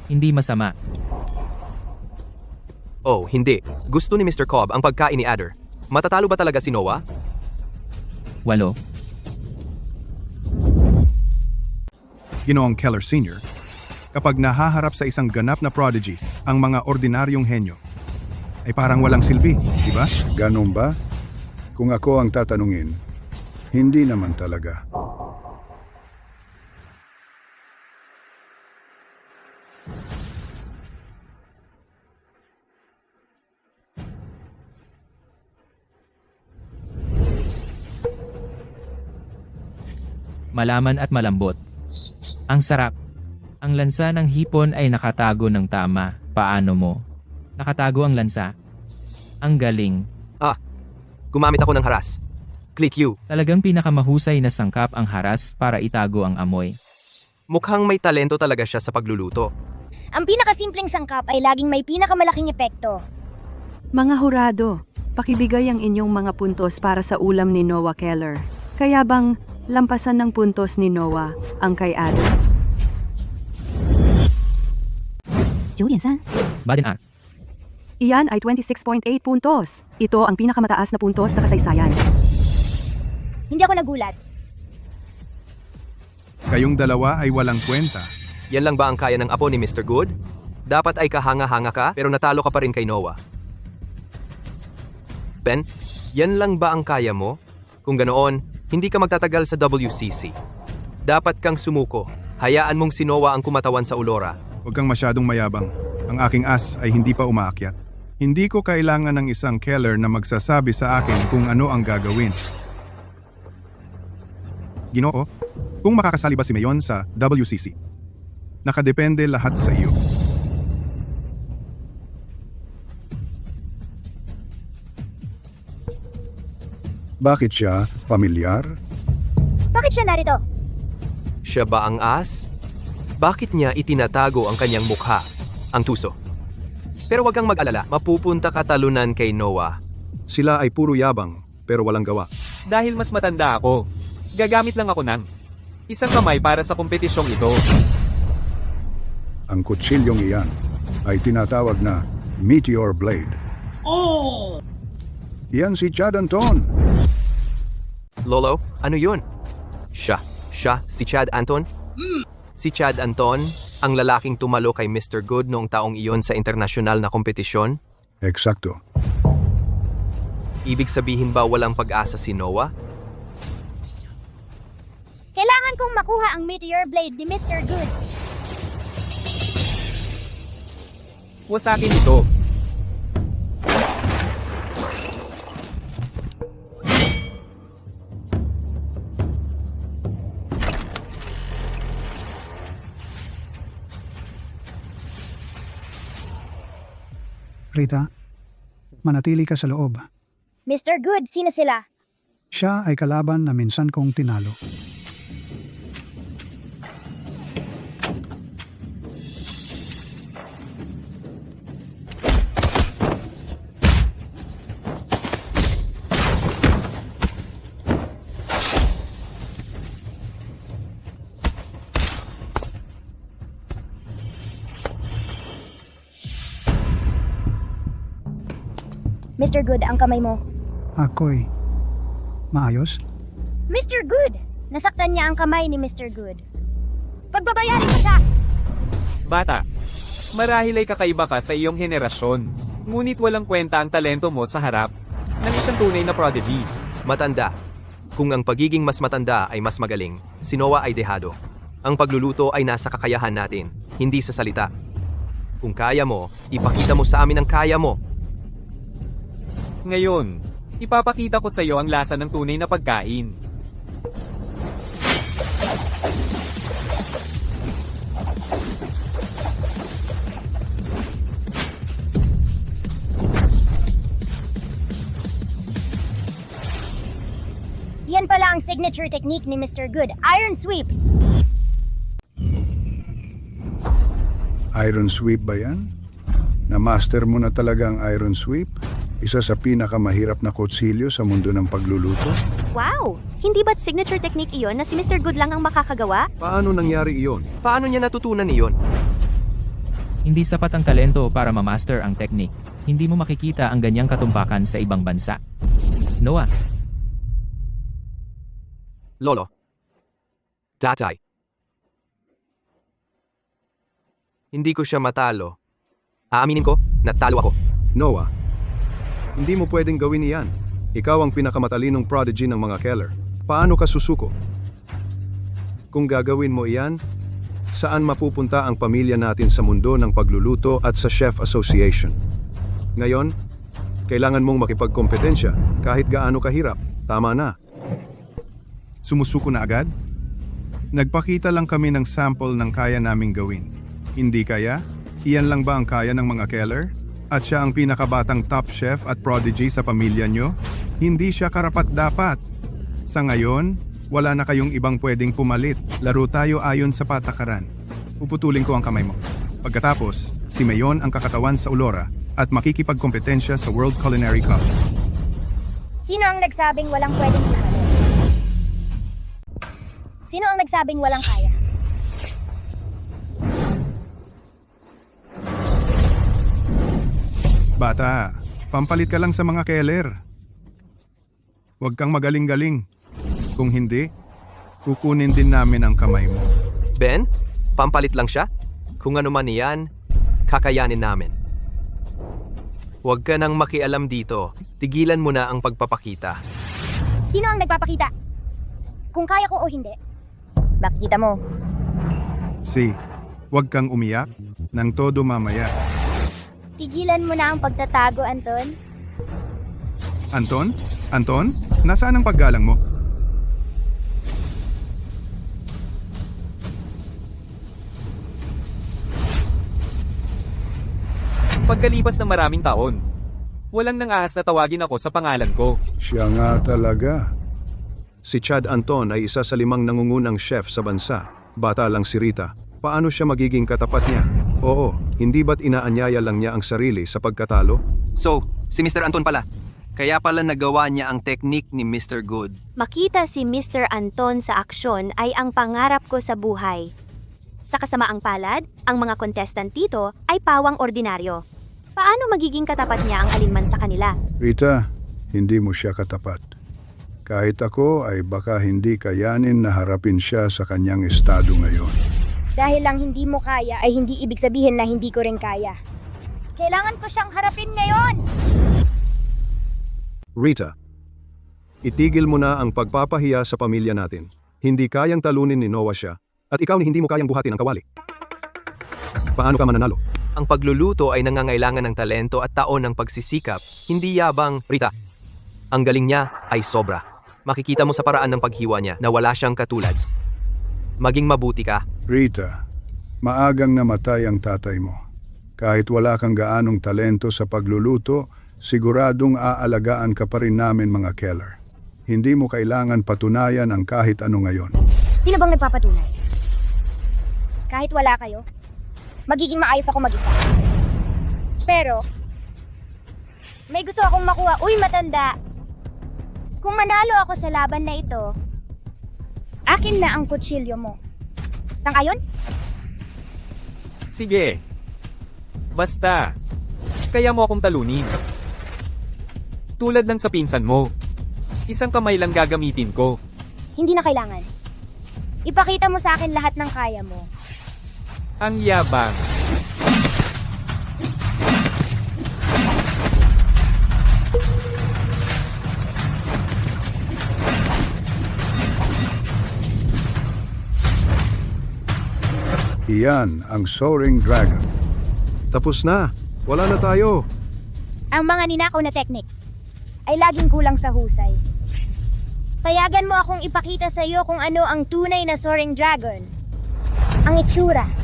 Hindi masama. Oh, hindi. Gusto ni Mr. Cobb ang pagkain ni Adder. Matatalo ba talaga si Noah? 8. Ginoong Keller Sr., kapag nahaharap sa isang ganap na prodigy, ang mga ordinaryong henyo, ay parang walang silbi, di ba? Ganon ba? Kung ako ang tatanungin, hindi naman talaga. Malaman at malambot. Ang sarap. Ang lansa ng hipon ay nakatago ng tama. Paano mo? Nakatago ang lansa? Ang galing. Gumamit ako ng haras. Click you. Talagang pinakamahusay na sangkap ang haras para itago ang amoy. Mukhang may talento talaga siya sa pagluluto. Ang pinakasimpleng sangkap ay laging may pinakamalaking epekto. Mga hurado, pakibigay ang inyong mga puntos para sa ulam ni Noah Keller. Kaya bang lampasan ng puntos ni Noah ang kay Adder? 9.3. Baden at. Iyan ay 26.8 puntos. Ito ang pinakamataas na puntos sa kasaysayan. Hindi ako nagulat. Kayong dalawa ay walang kwenta. Yan lang ba ang kaya ng apo ni Mr. Good? Dapat ay kahanga-hanga ka pero natalo ka pa rin kay Noah. Ben, yan lang ba ang kaya mo? Kung ganoon, hindi ka magtatagal sa WCC. Dapat kang sumuko. Hayaan mong si Noah ang kumatawan sa Ulora. Huwag kang masyadong mayabang. Ang aking as ay hindi pa umaakyat. Hindi ko kailangan ng isang Keller na magsasabi sa akin kung ano ang gagawin. Ginoo, kung makakasali ba si Mayon sa WCC? Nakadepende lahat sa iyo. Bakit siya pamilyar? Bakit siya narito? Siya ba ang as? Bakit niya itinatago ang kanyang mukha, ang tuso? Pero wag kang mag-alala, mapupunta ka talunan kay Noah. Sila ay puro yabang, pero walang gawa. Dahil mas matanda ako, gagamit lang ako ng isang kamay para sa kompetisyong ito. Ang kutsilyong iyan ay tinatawag na Meteor Blade. Iyan si Chad Anton. Lolo, ano yun? Siya, si Chad Anton? Si Chad Anton, ang lalaking tumalo kay Mr. Good noong taong iyon sa internasyonal na kompetisyon? Eksakto. Ibig sabihin ba walang pag-asa si Noah? Kailangan kong makuha ang Meteor Blade ni Mr. Good. Wasakin ito. Rita, manatili ka sa loob. Mr. Good, sino sila? Siya ay kalaban na minsan kong tinalo. Mr. Good, ang kamay mo. Ako'y maayos? Mr. Good! Nasaktan niya ang kamay ni Mr. Good. Pagbabayarin mo siya! Bata, marahil ay kakaiba ka sa iyong henerasyon. Ngunit walang kwenta ang talento mo sa harap ng isang tunay na prodigy. Matanda. Kung ang pagiging mas matanda ay mas magaling, si Noah ay dehado. Ang pagluluto ay nasa kakayahan natin, hindi sa salita. Kung kaya mo, ipakita mo sa amin ang kaya mo. Ngayon, ipapakita ko sa iyo ang lasa ng tunay na pagkain. Yan pala ang signature technique ni Mr. Good, Iron Sweep. Iron Sweep ba yan? Na-master mo na talaga ang Iron Sweep? Isa sa pinakamahirap na kutsilyo sa mundo ng pagluluto? Wow! Hindi ba't signature technique iyon na si Mr. Good lang ang makakagawa? Paano nangyari iyon? Paano niya natutunan iyon? Hindi sapat ang talento para ma-master ang technique. Hindi mo makikita ang ganyang katumpakan sa ibang bansa. Noah, Lolo. Tatay. Hindi ko siya matalo. Aaminin ko, natalo ako. Noah, hindi mo pwedeng gawin iyan. Ikaw ang pinakamatalinong prodigy ng mga Keller. Paano ka susuko? Kung gagawin mo iyan, saan mapupunta ang pamilya natin sa mundo ng pagluluto at sa Chef Association? Ngayon, kailangan mong makipagkompetensya kahit gaano kahirap. Tama na. Sumusuko na agad? Nagpakita lang kami ng sample ng kaya naming gawin. Hindi kaya? Iyan lang ba ang kaya ng mga Keller? At siya ang pinakabatang top chef at prodigy sa pamilya nyo? Hindi siya karapat-dapat. Sa ngayon, wala na kayong ibang pwedeng pumalit. Laro tayo ayon sa patakaran. Puputulin ko ang kamay mo. Pagkatapos, si Mayon ang kakatawan sa Ulora at makikipagkompetensya sa World Culinary Cup. Sino ang nagsabing walang pwedeng pumalit? Sino ang nagsabing walang kaya? Bata, pampalit ka lang sa mga Keller. Huwag kang magaling-galing. Kung hindi, kukunin din namin ang kamay mo. Ben, pampalit lang siya? Kung ano man iyan, kakayanin namin. Huwag ka nang makialam dito. Tigilan mo na ang pagpapakita. Sino ang nagpapakita? Kung kaya ko o hindi? Makikita mo. Huwag kang umiyak nang todo mamaya. Tigilan mo na ang pagtatago, Anton. Anton? Anton? Nasaan ang paggalang mo? Pagkalipas ng maraming taon, Walang nang-ahas na tawagin ako sa pangalan ko. Siya nga talaga. Si Chad Anton ay isa sa 5 nangungunang chef sa bansa. Bata lang si Rita. Paano siya magiging katapat niya? Oo, hindi ba't inaanyaya lang niya ang sarili sa pagkatalo? So, si Mr. Anton pala. Kaya pala nagawa niya ang teknik ni Mr. Good. Makita si Mr. Anton sa aksyon ay ang pangarap ko sa buhay. Sa kasamaang palad, ang mga contestant dito ay pawang ordinaryo. Paano magiging katapat niya ang alinman sa kanila? Rita, hindi mo siya katapat. Kahit ako ay baka hindi kayanin na harapin siya sa kanyang estado ngayon. Dahil lang hindi mo kaya ay hindi ibig sabihin na hindi ko rin kaya. Kailangan ko siyang harapin ngayon! Rita, itigil mo na ang pagpapahiya sa pamilya natin. Hindi kayang talunin ni Noah siya, at ikaw ni hindi mo kayang buhatin ang kawali. Paano ka mananalo? Ang pagluluto ay nangangailangan ng talento at taon ng pagsisikap, hindi yabang. Rita, ang galing niya ay sobra. Makikita mo sa paraan ng paghiwa niya na wala siyang katulad. Maging mabuti ka. Rita, maagang namatay ang tatay mo. Kahit wala kang gaanong talento sa pagluluto, siguradong aalagaan ka pa rin namin mga Keller. Hindi mo kailangan patunayan ang kahit ano ngayon. Sino bang nagpapatunay? Kahit wala kayo, magiging maayos ako mag-isa. Pero, may gusto akong makuha. Uy, matanda! Kung manalo ako sa laban na ito, akin na ang kutsilyo mo. Sang-ayon? Sige. Basta, kaya mo akong talunin. Tulad ng sa pinsan mo. Isang kamay lang gagamitin ko. Hindi na kailangan. Ipakita mo sa akin lahat ng kaya mo. Ang yabang. Iyan ang Soaring Dragon. Tapos na. Wala na tayo. Ang mga ninakaw na teknik ay laging kulang sa husay. Payagan mo akong ipakita sa iyo kung ano ang tunay na Soaring Dragon. Ang itsura.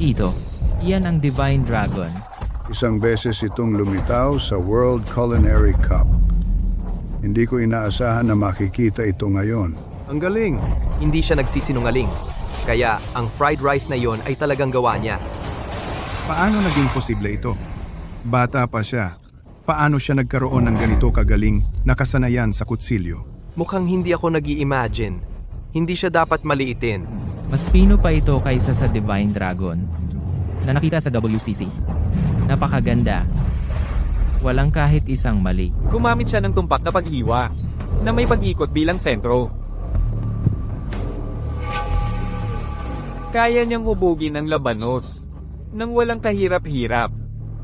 Ito, iyan ang Divine Dragon. Isang beses itong lumitaw sa World Culinary Cup. Hindi ko inaasahan na makikita ito ngayon. Ang galing! Hindi siya nagsisinungaling. Kaya ang fried rice na yon ay talagang gawa niya. Paano naging posible ito? Bata pa siya. Paano siya nagkaroon ng ganito kagaling na kasanayan sa kutsilyo? Mukhang hindi ako nag-i-imagine. Hindi siya dapat maliitin. Mas fino pa ito kaysa sa Divine Dragon na nakita sa WCC. Napakaganda. Walang kahit isang mali. Gumamit siya ng tumpak na paghiwa na may pag-ikot bilang sentro. Kaya niyang hubugin ang labanos nang walang kahirap-hirap.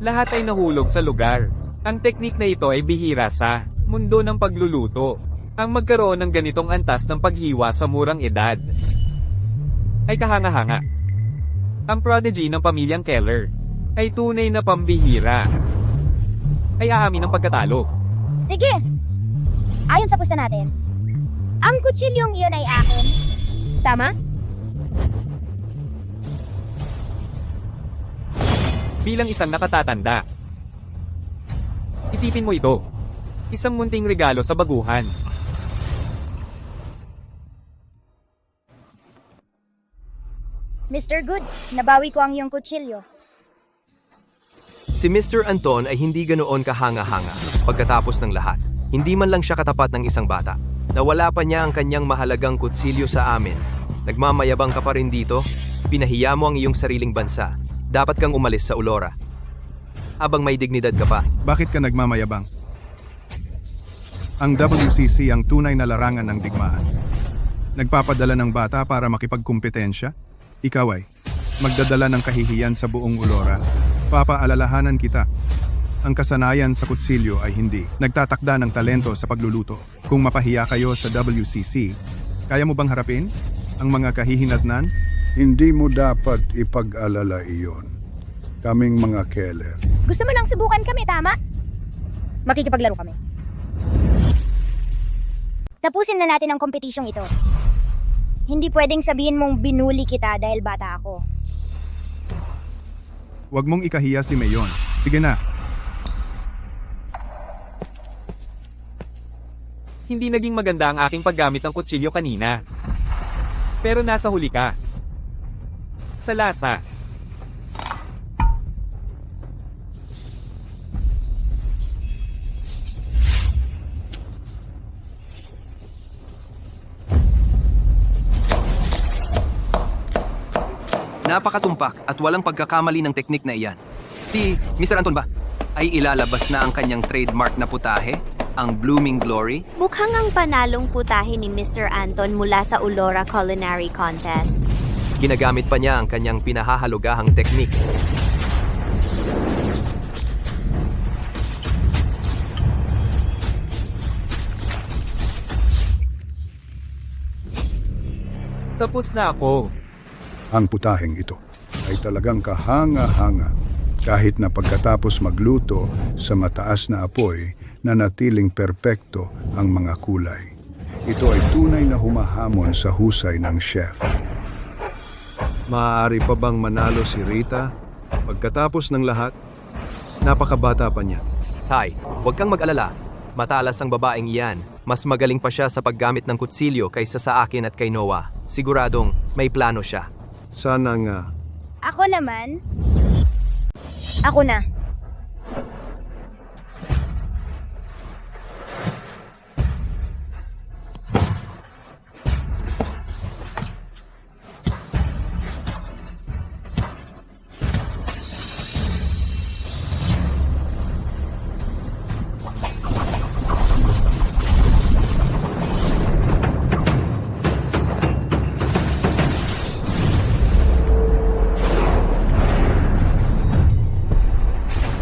Lahat ay nahulog sa lugar. Ang teknik na ito ay bihira sa mundo ng pagluluto. Ang magkaroon ng ganitong antas ng paghiwa sa murang edad ay kahanga-hanga. Ang prodigy ng pamilyang Keller ay tunay na pambihira. Ay aamin ang pagkatalo. Sige! Ayon sa pusta natin, ang kutsilyong iyon ay akin. Tama? Bilang isang nakatatanda, isipin mo ito. Isang munting regalo sa baguhan. Mr. Good, nabawi ko ang iyong kutsilyo. Si Mr. Anton ay hindi ganoon kahanga-hanga pagkatapos ng lahat. Hindi man lang siya katapat ng isang bata. Nawala pa niya ang kanyang mahalagang kutsilyo sa amin. Nagmamayabang ka pa rin dito? Pinahiya mo ang iyong sariling bansa. Dapat kang umalis sa Ulora. Habang may dignidad ka pa. Bakit ka nagmamayabang? Ang WCC ang tunay na larangan ng digmaan. Nagpapadala ng bata para makipagkumpetensya? Ikaw ay magdadala ng kahihiyan sa buong Ulora. Papaalalahanan kita. Ang kasanayan sa kutsilyo ay hindi nagtatakda ng talento sa pagluluto. Kung mapahiya kayo sa WCC, kaya mo bang harapin ang mga kahihinatnan? Hindi mo dapat ipag-alala iyon. Kaming mga Keller. Gusto mo lang subukan kami, tama? Makikipaglaro kami. Tapusin na natin ang kompetisyong ito. Hindi pwedeng sabihin mong binuli kita dahil bata ako. Huwag mong ikahiya si Mayon. Sige na. Hindi naging maganda ang aking paggamit ng kutsilyo kanina. Pero nasa huli ka. Sa lasa. Napakatumpak at walang pagkakamali ng teknik na iyan. Si Mr. Anton ba ay ilalabas na ang kanyang trademark na putahe, ang Blooming Glory? Mukhang ang panalong putahe ni Mr. Anton mula sa Ulora Culinary Contest. Ginagamit pa niya ang kanyang pinahahalugahang teknik. Tapos na ako. Ang putaheng ito ay talagang kahanga-hanga kahit na pagkatapos magluto sa mataas na apoy na natiling perpekto ang mga kulay. Ito ay tunay na humahamon sa husay ng chef. Maaari pa bang manalo si Rita? Pagkatapos ng lahat, napakabata pa niya. Tay, huwag kang mag-alala. Matalas ang babaeng iyan. Mas magaling pa siya sa paggamit ng kutsilyo kaysa sa akin at kay Noah. Siguradong may plano siya. Sana nga. Ako naman. Ako na.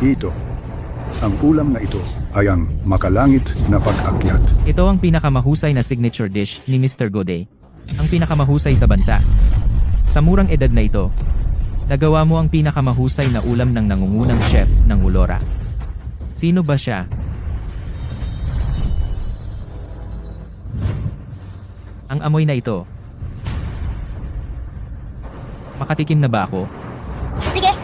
Ito, ang ulam na ito ay ang makalangit na pag-akyat. Ito ang pinakamahusay na signature dish ni Mr. Godet. Ang pinakamahusay sa bansa. Sa murang edad na ito, nagawa mo ang pinakamahusay na ulam ng nangungunang chef ng Ulora. Sino ba siya? Ang amoy na ito. Makatikim na ba ako? Sige.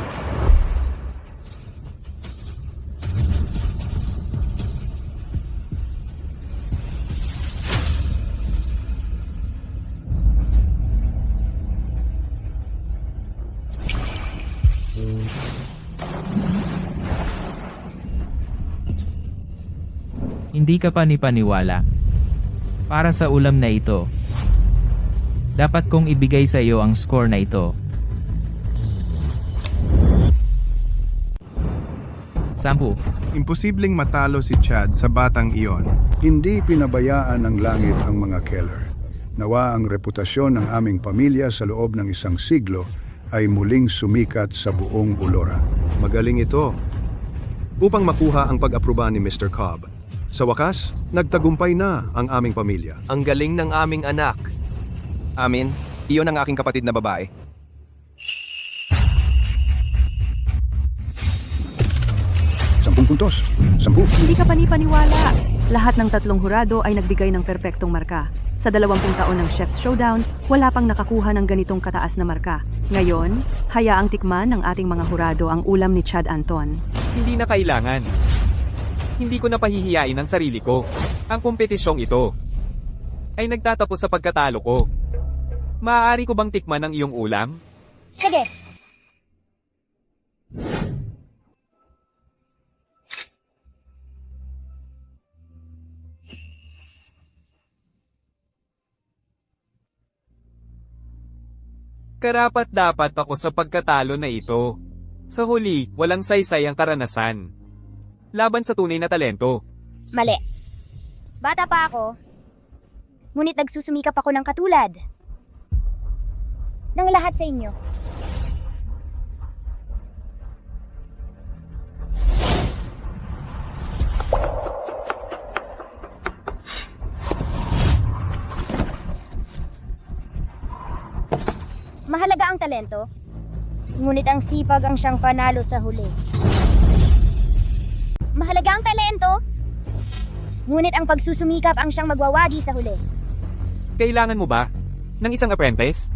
Hindi ka pa paniwala. Para sa ulam na ito, dapat kong ibigay sa iyo ang score na ito. 10. Imposibleng matalo si Chad sa batang iyon. Hindi pinabayaan ng langit ang mga Keller. Nawa ang reputasyon ng aming pamilya sa loob ng isang siglo ay muling sumikat sa buong Ulora. Magaling ito. Upang makuha ang pag-aproba ni Mr. Cobb. Sa wakas, nagtagumpay na ang aming pamilya. Ang galing ng aming anak. Amin, iyon ang aking kapatid na babae. Sampung puntos. 10. Hindi ka panipaniwala. Lahat ng tatlong hurado ay nagbigay ng perpektong marka. Sa 20 taon ng Chef's Showdown, wala pang nakakuha ng ganitong kataas na marka. Ngayon, hayaang tikman ng ating mga hurado ang ulam ni Chad Anton. Hindi na kailangan. Hindi ko napahihiyain ang sarili ko. Ang kompetisyong ito ay nagtatapos sa pagkatalo ko. Maaari ko bang tikman ang iyong ulam? Sige. Karapat-dapat ako sa pagkatalo na ito. Sa huli, walang saysay ang karanasan. Laban sa tunay na talento. Mali. Bata pa ako. Ngunit nagsusumikap ako ng katulad ng lahat sa inyo. Mahalaga ang talento, ngunit ang sipag ang siyang panalo sa huli. Mahalaga ang talento, ngunit ang pagsusumikap ang siyang magwawagi sa huli. Kailangan mo ba ng isang apprentice?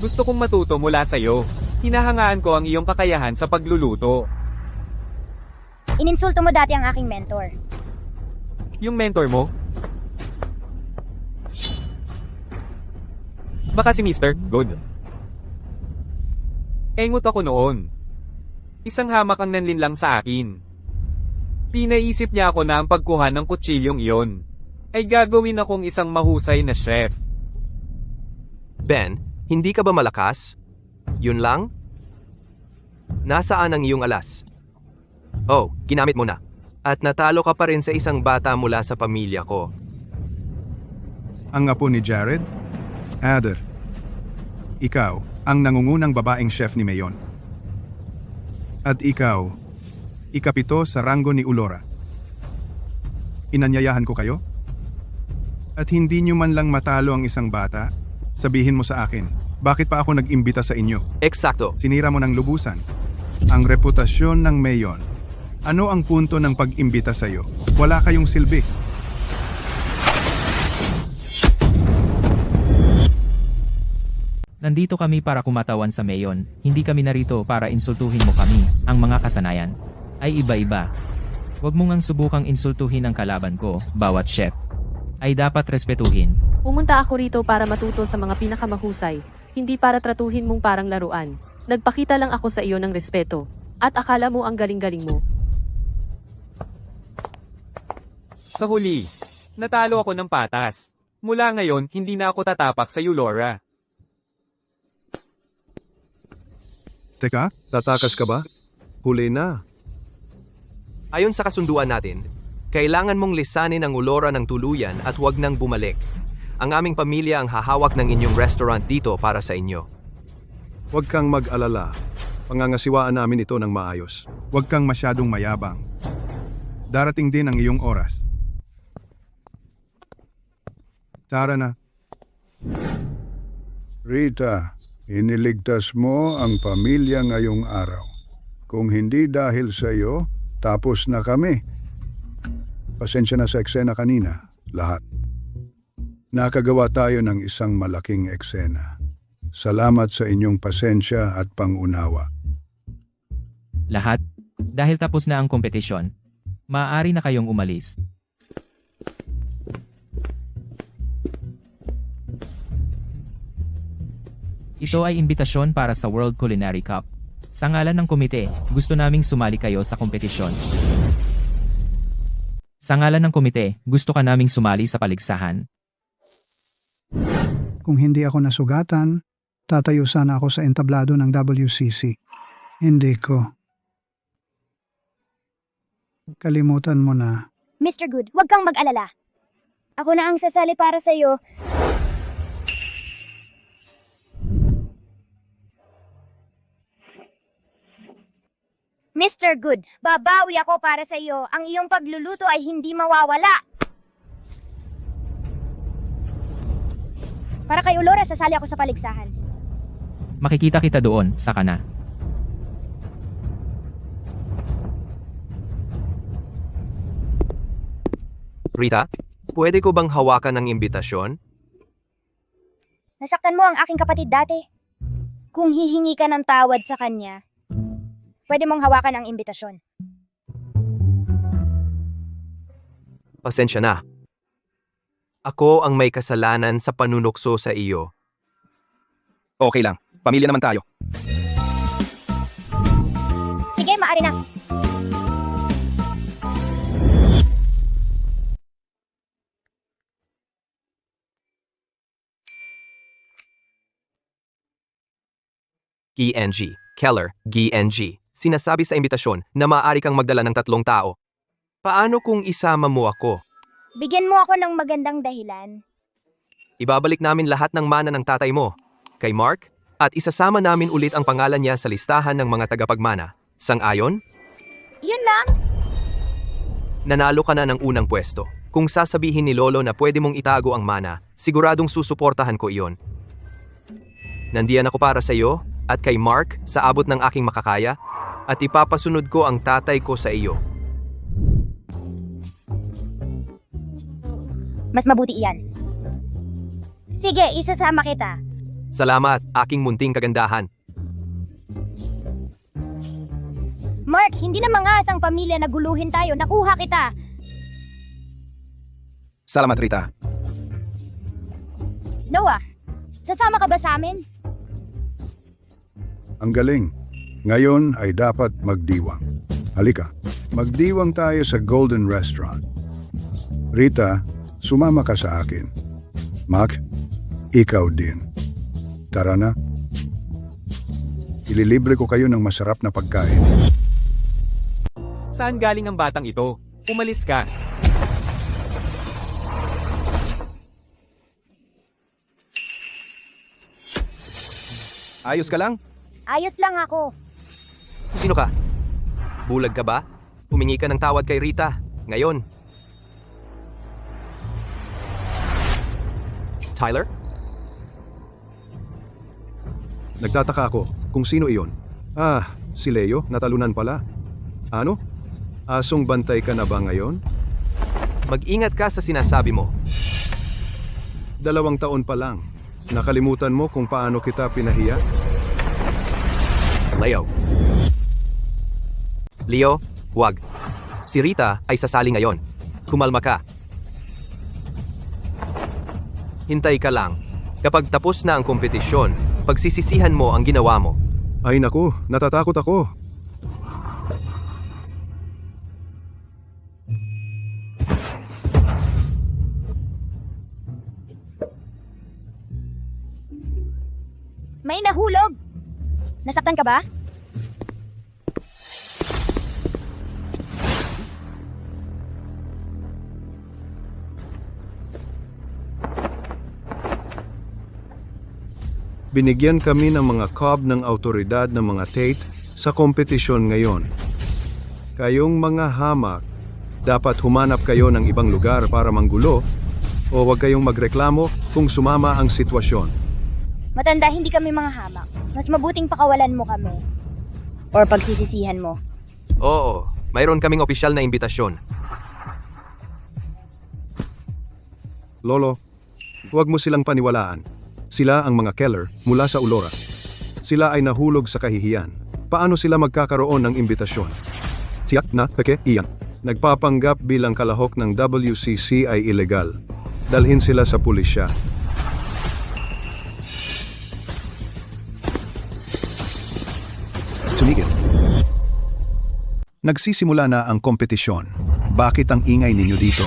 Gusto kong matuto mula sa'yo. Hinahangaan ko ang iyong kakayahan sa pagluluto. Ininsulto mo dati ang aking mentor. Yung mentor mo? Baka si Mr. Good. Engot ako noon. Isang hamak ang nanlinlang sa akin. Pinaisip niya ako na ang pagkuha ng kutsilyong iyon ay gagawin akong isang mahusay na chef. Ben, hindi ka ba malakas? Yun lang? Nasaan ang iyong alas? Oh, ginamit mo na. At natalo ka pa rin sa isang bata mula sa pamilya ko. Ang apo ni Jared? Adder. Ikaw, ang nangungunang babaeng chef ni Mayon. At ikaw, ikapito sa ranggo ni Ulora. Inanyayahan ko kayo? At hindi nyo man lang matalo ang isang bata? Sabihin mo sa akin, bakit pa ako nag-imbita sa inyo? Eksakto. Sinira mo ng lubusan ang reputasyon ng Mayon. Ano ang punto ng pag-imbita sa iyo? Wala kayong silbi. Nandito kami para kumatawan sa Mayon, hindi kami narito para insultuhin mo kami. Ang mga kasanayan ay iba-iba. Huwag mo ngang subukang insultuhin ang kalaban ko, bawat chef ay dapat respetuhin. Pumunta ako rito para matuto sa mga pinakamahusay, hindi para tratuhin mong parang laruan. Nagpakita lang ako sa iyo ng respeto, at akala mo ang galing-galing mo. Sa huli, natalo ako ng patas. Mula ngayon, hindi na ako tatapak sa Ulora. Teka, Tatakas ka ba? Huli na. Ayon sa kasunduan natin, kailangan mong lisanin ang Ulora ng tuluyan at huwag nang bumalik. Ang aming pamilya ang hahawak ng inyong restaurant dito para sa inyo. Huwag kang mag-alala. Pangangasiwaan namin ito ng maayos. huwag kang masyadong mayabang. Darating din ang iyong oras. Tara na. Rita, iniligtas mo ang pamilya ngayong araw. Kung hindi dahil sa iyo, tapos na kami. Pasensya na sa eksena kanina, lahat. Nakagawa tayo ng isang malaking eksena. Salamat sa inyong pasensya at pangunawa. Lahat, dahil tapos na ang kompetisyon, maaari na kayong umalis. Ito ay imbitasyon para sa World Culinary Cup. Sa ngalan ng komite, gusto naming sumali kayo sa kompetisyon. Sa ngalan ng komite, gusto ka naming sumali sa paligsahan. Kung hindi ako nasugatan, tatayo sana ako sa entablado ng WCC. Hindi ko. Kalimutan mo na. Mr. Good, huwag kang mag-alala. Ako na ang sasali para sa iyo. Mr. Good, babawi ako para sa iyo. Ang iyong pagluluto ay hindi mawawala. Para kay Ulora, sasali ako sa paligsahan. Makikita kita doon, saka na. Rita, pwede ko bang hawakan ng imbitasyon? Nasaktan mo ang aking kapatid dati. Kung hihingi ka ng tawad sa kanya, pwede mong hawakan ang imbitasyon. Pasensya na. Ako ang may kasalanan sa panunukso sa iyo. Okay lang, pamilya naman tayo. Sige, maaari na. GNG, Keller, GNG. Sinasabi sa imbitasyon na maaari kang magdala ng 3 tao. Paano kung isama mo ako? Bigyan mo ako ng magandang dahilan. Ibabalik namin lahat ng mana ng tatay mo, kay Mark, at isasama namin ulit ang pangalan niya sa listahan ng mga tagapagmana. Sang-ayon? Yun lang. Nanalo ka na ng unang pwesto. Kung sasabihin ni Lolo na pwede mong itago ang mana, siguradong susuportahan ko iyon. Nandiyan ako para sa iyo at kay Mark sa abot ng aking makakaya at ipapasunod ko ang tatay ko sa iyo. Mas mabuti iyan. Sige, isasama kita. Salamat, aking munting kagandahan. Mark, hindi na mangasang pamilya na guluhin tayo. Nakuha kita. Salamat, Rita. Noah, sasama ka ba sa amin? Ang galing. Ngayon ay dapat magdiwang. Halika, magdiwang tayo sa Golden Restaurant. Rita, sumama ka sa akin. Mac, ikaw din. Tara na. Ililibre ko kayo ng masarap na pagkain. Saan galing ang batang ito? Umalis ka. Ayos ka lang? Ayos lang ako. Sino ka? Bulag ka ba? Humingi ka ng tawad kay Rita. Ngayon. Tyler? Nagtataka ako kung sino iyon. Ah, si Leo, natalunan pala. Ano? Asong bantay ka na ba ngayon? Mag-ingat ka sa sinasabi mo. 2 taon pa lang. Nakalimutan mo kung paano kita pinahiya? Leo, huwag. Si Rita ay sasali ngayon. Kumalma ka. Hintay ka lang. Kapag tapos na ang kompetisyon, pagsisisihan mo ang ginawa mo. Ay naku, natatakot ako. May nahulog. Nasaktan ka ba? Binigyan kami ng mga cob ng autoridad ng mga Tate sa kompetisyon ngayon. Kayong mga hamak, dapat humanap kayo ng ibang lugar para manggulo o huwag kayong magreklamo kung sumama ang sitwasyon. Matanda, hindi kami mga hamak. Mas mabuting pakawalan mo kami. Or pagsisisihan mo. Oo, mayroon kaming opisyal na imbitasyon. Lolo, huwag mo silang paniwalaan. Sila ang mga Keller mula sa Ulora. Sila ay nahulog sa kahihiyan. Paano sila magkakaroon ng imbitasyon? Tiyak na, iyan. Nagpapanggap bilang kalahok ng WCC ay ilegal. Dalhin sila sa pulisya. Sumigil. Nagsisimula na ang kompetisyon. Bakit ang ingay ninyo dito?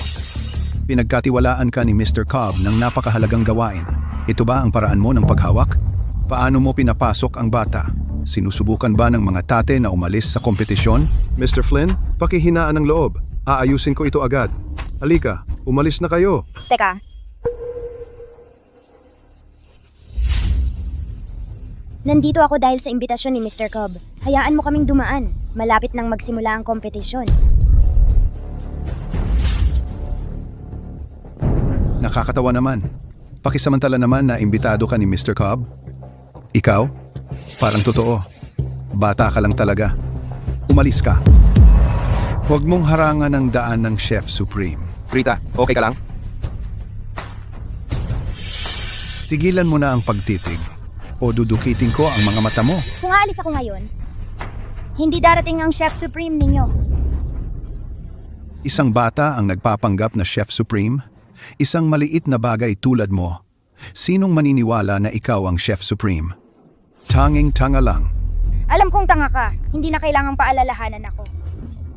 Pinagkatiwalaan ka ni Mr. Cobb ng napakahalagang gawain. Ito ba ang paraan mo ng paghawak? Paano mo pinapasok ang bata? Sinusubukan ba ng mga tate na umalis sa kompetisyon? Mr. Flynn, pakihinaan ng loob. Aayusin ko ito agad. Halika, umalis na kayo. Teka. Nandito ako dahil sa imbitasyon ni Mr. Cobb. Hayaan mo kaming dumaan. Malapit nang magsimula ang kompetisyon. Nakakatawa naman. Pakisamantala naman na imbitado ka ni Mr. Cobb. Ikaw? Parang totoo. Bata ka lang talaga. Umalis ka. Huwag mong harangan ang daan ng Chef Supreme. Rita, okay ka lang? Tigilan mo na ang pagtitig o dudukitin ko ang mga mata mo. Kung aalis ako ngayon, hindi darating ang Chef Supreme ninyo. Isang bata ang nagpapanggap na Chef Supreme? Isang maliit na bagay tulad mo. Sinong maniniwala na ikaw ang Chef Supreme? Tanging-tanga lang. Alam kong tanga ka. Hindi na kailangang paalalahanan ako.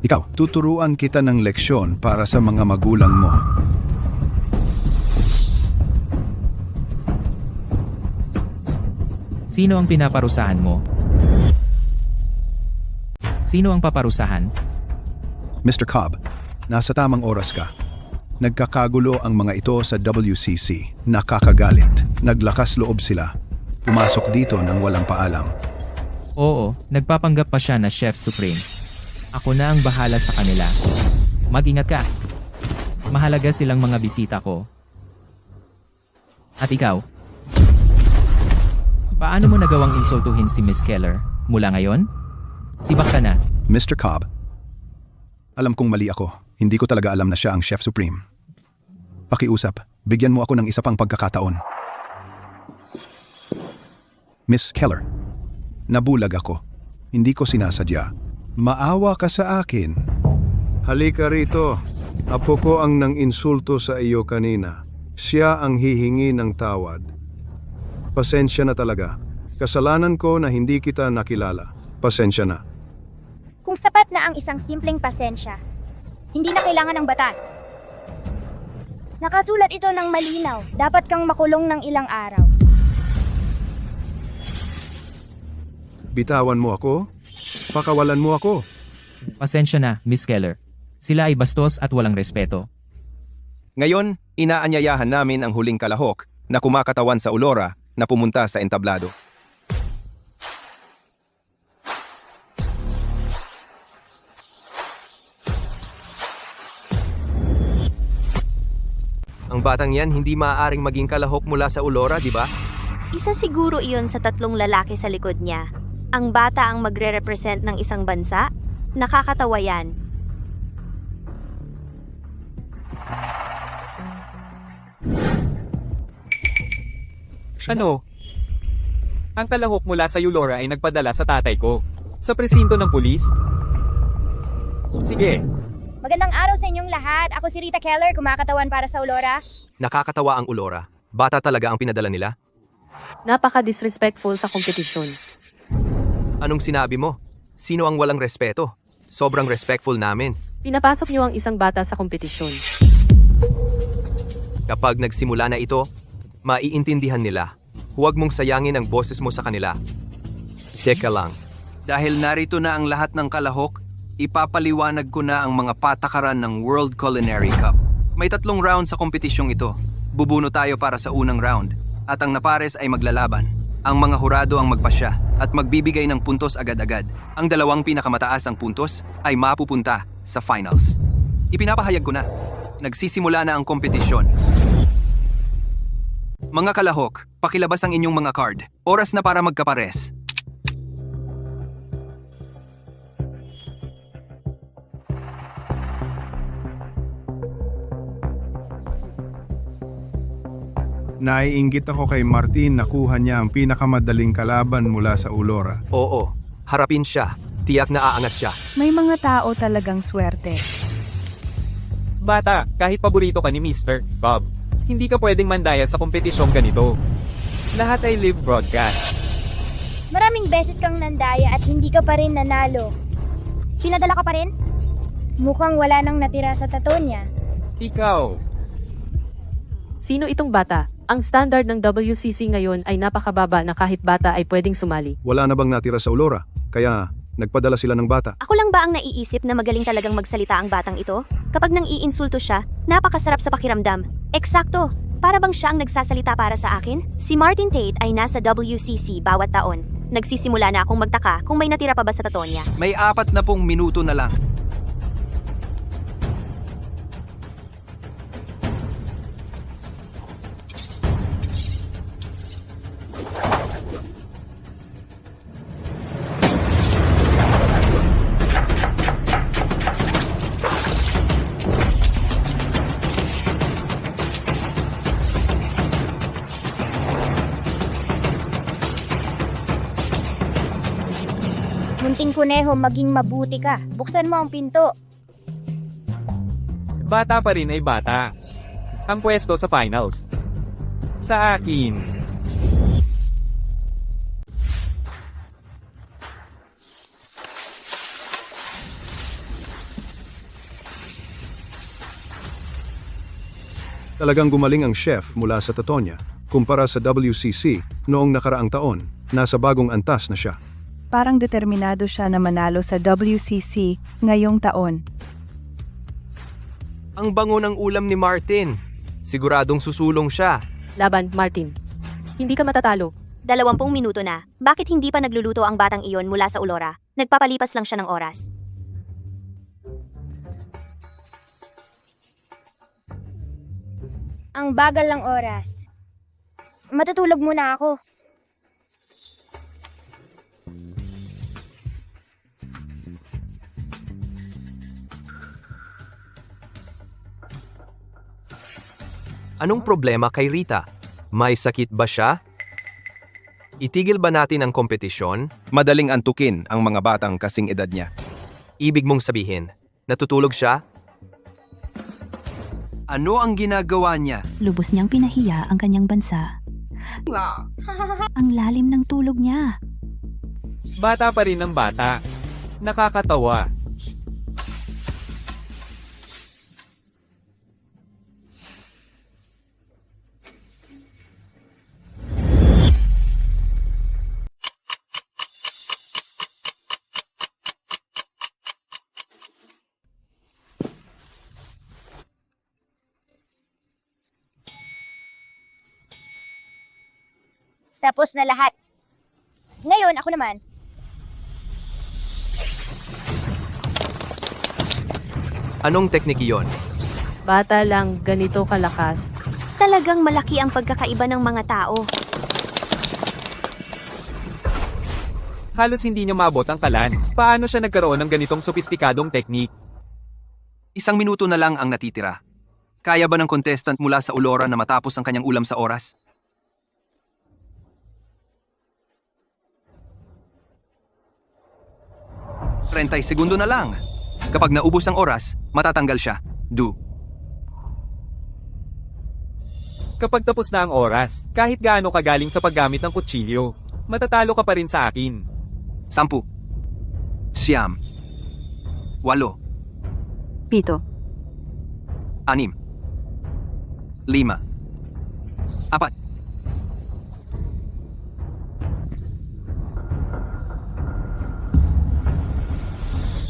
Ikaw, tuturuan kita ng leksyon para sa mga magulang mo. Sino ang pinaparusahan mo? Sino ang paparusahan? Mr. Cobb, nasa tamang oras ka. Nagkakagulo ang mga ito sa WCC. Nakakagalit. Naglakas loob sila. Pumasok dito nang walang paalam. Oo, nagpapanggap pa siya na Chef Supreme. Ako na ang bahala sa kanila. Mag-ingat ka. Mahalaga silang mga bisita ko. At ikaw? Paano mo nagawang insultuhin si Miss Keller? Mula ngayon? Sibak ka na. Mr. Cobb, alam kong mali ako. Hindi ko talaga alam na siya ang Chef Supreme. Pakiusap, bigyan mo ako ng isa pang pagkakataon. Miss Keller, nabulag ako. Hindi ko sinasadya. Maawa ka sa akin. Halika rito. Apo ko ang nang insulto sa iyo kanina. Siya ang hihingi ng tawad. Pasensya na talaga. Kasalanan ko na hindi kita nakilala. Pasensya na. Kung sapat na ang isang simpleng pasensya, hindi na kailangan ng batas. Nakasulat ito ng malinaw. Dapat kang makulong ng ilang araw. Bitawan mo ako? Pakawalan mo ako? Pasensya na, Miss Keller. Sila ay bastos at walang respeto. Ngayon, inaanyayahan namin ang huling kalahok na kumakatawan sa Ulora na pumunta sa entablado. Ang batang yan hindi maaaring maging kalahok mula sa Ulora, di ba? Isa siguro iyon sa tatlong lalaki sa likod niya. Ang bata ang magre-represent ng isang bansa? Nakakatawa yan. Ano? Ang kalahok mula sa Ulora ay nagpadala sa tatay ko. Sa presinto ng pulis? Sige. Magandang araw sa inyong lahat. Ako si Rita Keller, kumakatawan para sa Ulora. Nakakatawa ang Ulora. Bata talaga ang pinadala nila. Napaka-disrespectful sa kompetisyon. Anong sinabi mo? Sino ang walang respeto? Sobrang respectful namin. Pinapasok niyo ang isang bata sa kompetisyon. Kapag nagsimula na ito, maiintindihan nila. Huwag mong sayangin ang boses mo sa kanila. Teka lang. Dahil narito na ang lahat ng kalahok, ipapaliwanag ko na ang mga patakaran ng World Culinary Cup. May 3 round sa kompetisyong ito. Bubuno tayo para sa unang round, at ang napares ay maglalaban. Ang mga hurado ang magpasya at magbibigay ng puntos agad-agad. Ang 2 pinakamataas ang puntos ay mapupunta sa finals. Ipinapahayag ko na. Nagsisimula na ang kompetisyon. Mga kalahok, pakilabas ang inyong mga card. Oras na para magkapares. Naiinggit ako kay Martin na kuha niya ang pinakamadaling kalaban mula sa Ulora. Oo, harapin siya. Tiyak na aangat siya. May mga tao talagang swerte. Bata, kahit paborito ka ni Mr. Bob, hindi ka pwedeng mandaya sa kompetisyong ganito. Lahat ay live broadcast. Maraming beses kang nandaya at hindi ka pa rin nanalo. Pinadala ka pa rin? Mukhang wala nang natira sa tato niya. Ikaw. Sino itong bata? Ang standard ng WCC ngayon ay napakababa na kahit bata ay pwedeng sumali. Wala na bang natira sa Ulora? Kaya nagpadala sila ng bata. Ako lang ba ang naiisip na magaling talagang magsalita ang batang ito? Kapag nang iinsulto siya, napakasarap sa pakiramdam. Eksakto! Para bang siya ang nagsasalita para sa akin? Si Martin Tate ay nasa WCC bawat taon. Nagsisimula na akong magtaka kung may natira pa ba sa tato niya. May 40 minuto na lang. Munting kuneho, maging mabuti ka. Buksan mo ang pinto. Bata pa rin ay bata. Ang pwesto sa finals. Sa akin. Talagang gumaling ang chef mula sa tato niya. Kumpara sa WCC noong nakaraang taon, nasa bagong antas na siya. Parang determinado siya na manalo sa WCC ngayong taon. Ang bango ng ulam ni Martin. Siguradong susulong siya. Laban, Martin. Hindi ka matatalo. 20 minuto na. Bakit hindi pa nagluluto ang batang iyon mula sa Ulora? Nagpapalipas lang siya ng oras. Ang bagal ng oras. Matutulog muna ako. Anong problema kay Rita? May sakit ba siya? Itigil ba natin ang kompetisyon? Madaling antukin ang mga batang kasing edad niya. Ibig mong sabihin, natutulog siya? Ano ang ginagawa niya? Lubos niyang pinahiya ang kanyang bansa. Ang lalim ng tulog niya. Bata pa rin ng bata. Nakakatawa. Tapos na lahat. Ngayon, ako naman. Anong teknik iyon? Bata lang, ganito kalakas. Talagang malaki ang pagkakaiba ng mga tao. Halos hindi niya maabot ang kalan. Paano siya nagkaroon ng ganitong sopistikadong teknik? 1 minuto na lang ang natitira. Kaya ba ng contestant mula sa Ulora na matapos ang kanyang ulam sa oras? Rentay segundo na lang. Kapag naubos ang oras, matatanggal siya. Do. Kapag tapos na ang oras, kahit gaano kagaling sa paggamit ng kutsilyo, matatalo ka pa rin sa akin. 10. 9. 8. 7. 6. 5. 4.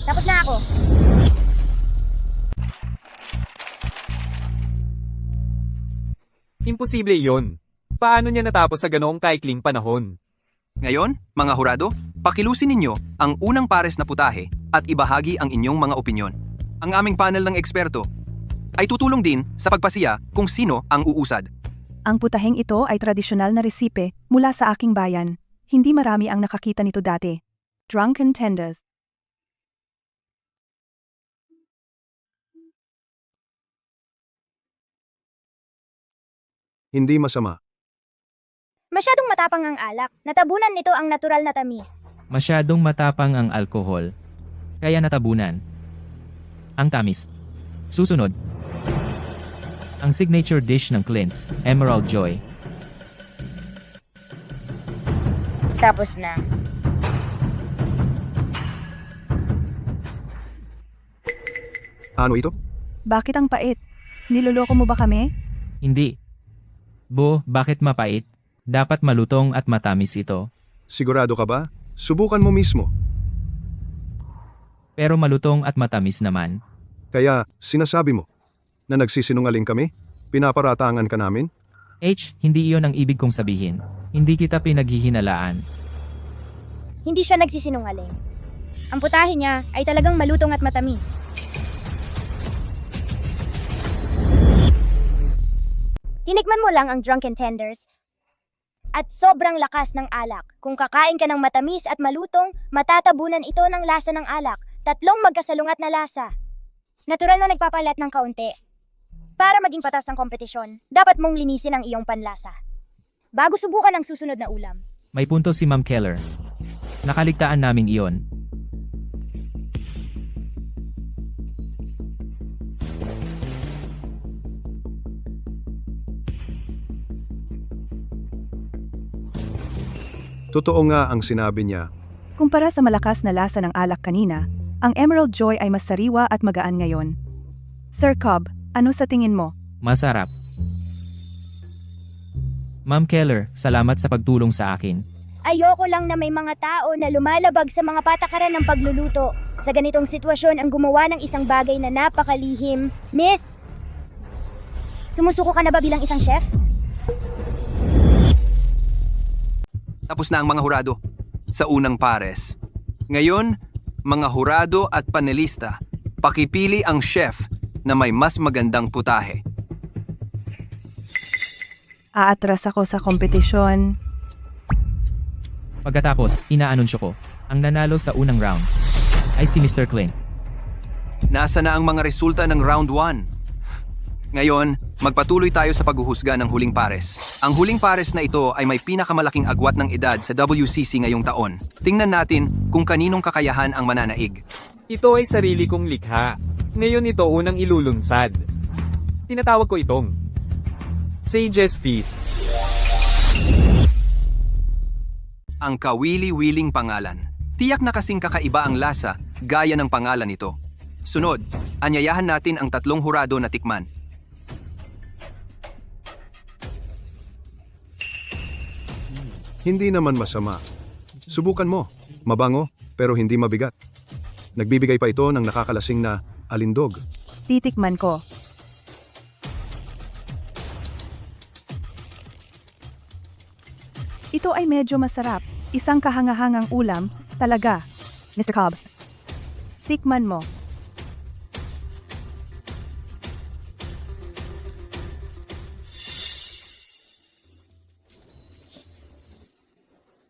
Tapos na ako. Imposible iyon. Paano niya natapos sa ganoong kaikling panahon? Ngayon, mga hurado, pakilusin ninyo ang unang pares na putahe at ibahagi ang inyong mga opinyon. Ang aming panel ng eksperto ay tutulong din sa pagpasiya kung sino ang uusad. Ang putaheng ito ay tradisyonal na resipe mula sa aking bayan. Hindi marami ang nakakita nito dati. Drunken Tenders. Hindi masama. Masyadong matapang ang alak. Natabunan nito ang natural na tamis. Masyadong matapang ang alkohol. Kaya natabunan. Ang tamis. Susunod. Ang signature dish ng Clint's, Emerald Joy. Tapos na. Ano ito? Bakit ang pait? Niloloko mo ba kami? Hindi. Bo, bakit mapait? Dapat malutong at matamis ito. Sigurado ka ba? Subukan mo mismo. Pero malutong at matamis naman. Kaya, sinasabi mo na nagsisinungaling kami? Pinaparatangan ka namin? H, hindi iyon ang ibig kong sabihin. Hindi kita pinaghihinalaan. Hindi siya nagsisinungaling. Ang putahe niya ay talagang malutong at matamis. Tinikman mo lang ang Drunken Tenders at sobrang lakas ng alak. Kung kakain ka ng matamis at malutong, matatabunan ito ng lasa ng alak. 3 magkasalungat na lasa. Natural na nagpapalat ng kaunti. Para maging patas ang kompetisyon, dapat mong linisin ang iyong panlasa. Bago subukan ang susunod na ulam. May punto si Ma'am Keller. Nakaligtaan naming iyon. Totoo nga ang sinabi niya. Kumpara sa malakas na lasa ng alak kanina, ang Emerald Joy ay mas sariwa at magaan ngayon. Sir Cobb, ano sa tingin mo? Masarap. Ma'am Keller, salamat sa pagtulong sa akin. Ayoko lang na may mga tao na lumalabag sa mga patakaran ng pagluluto. Sa ganitong sitwasyon ang gumawa ng isang bagay na napakalihim. Miss! Sumusuko ka na ba bilang isang chef? Tapos na ang mga hurado sa unang pares. Ngayon, mga hurado at panelista, pakipili ang chef na may mas magandang putahe. Aatras ako sa kompetisyon. Pagkatapos, inaanunsyo ko, ang nanalo sa unang round ay si Mr. Clint. Nasa na ang mga resulta ng round 1? Ngayon, magpatuloy tayo sa paghuhusga ng huling pares. Ang huling pares na ito ay may pinakamalaking agwat ng edad sa WCC ngayong taon. Tingnan natin kung kaninong kakayahan ang mananaig. Ito ay sarili kong likha. Ngayon ito unang ilulunsad. Tinatawag ko itong Sage's Feast. Ang kawili-wiling pangalan. Tiyak na kasing kakaiba ang lasa, gaya ng pangalan nito. Sunod, anyayahan natin ang 3 hurado na tikman. Hindi naman masama. Subukan mo. Mabango, pero hindi mabigat. Nagbibigay pa ito ng nakakalasing na alindog. Titikman ko. Ito ay medyo masarap. Isang kahangahangang ulam, talaga. Mr. Cobb, tikman mo.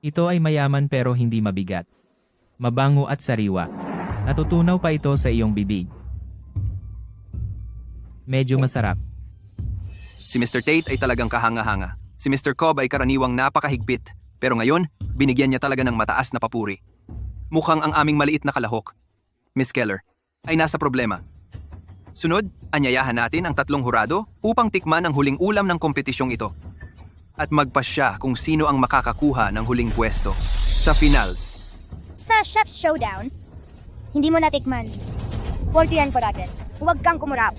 Ito ay mayaman pero hindi mabigat. Mabango at sariwa. Natutunaw pa ito sa iyong bibig. Medyo masarap. Si Mr. Tate ay talagang kahanga-hanga. Si Mr. Cobb ay karaniwang napakahigpit. Pero ngayon, binigyan niya talaga ng mataas na papuri. Mukhang ang aming maliit na kalahok, Miss Keller, ay nasa problema. Sunod, anyayahan natin ang 3 hurado upang tikman ang huling ulam ng kompetisyong ito. At magpasya kung sino ang makakakuha ng huling pwesto sa finals. Sa Chef's Showdown, hindi mo natikman. 40 yan po natin. Huwag kang kumurap.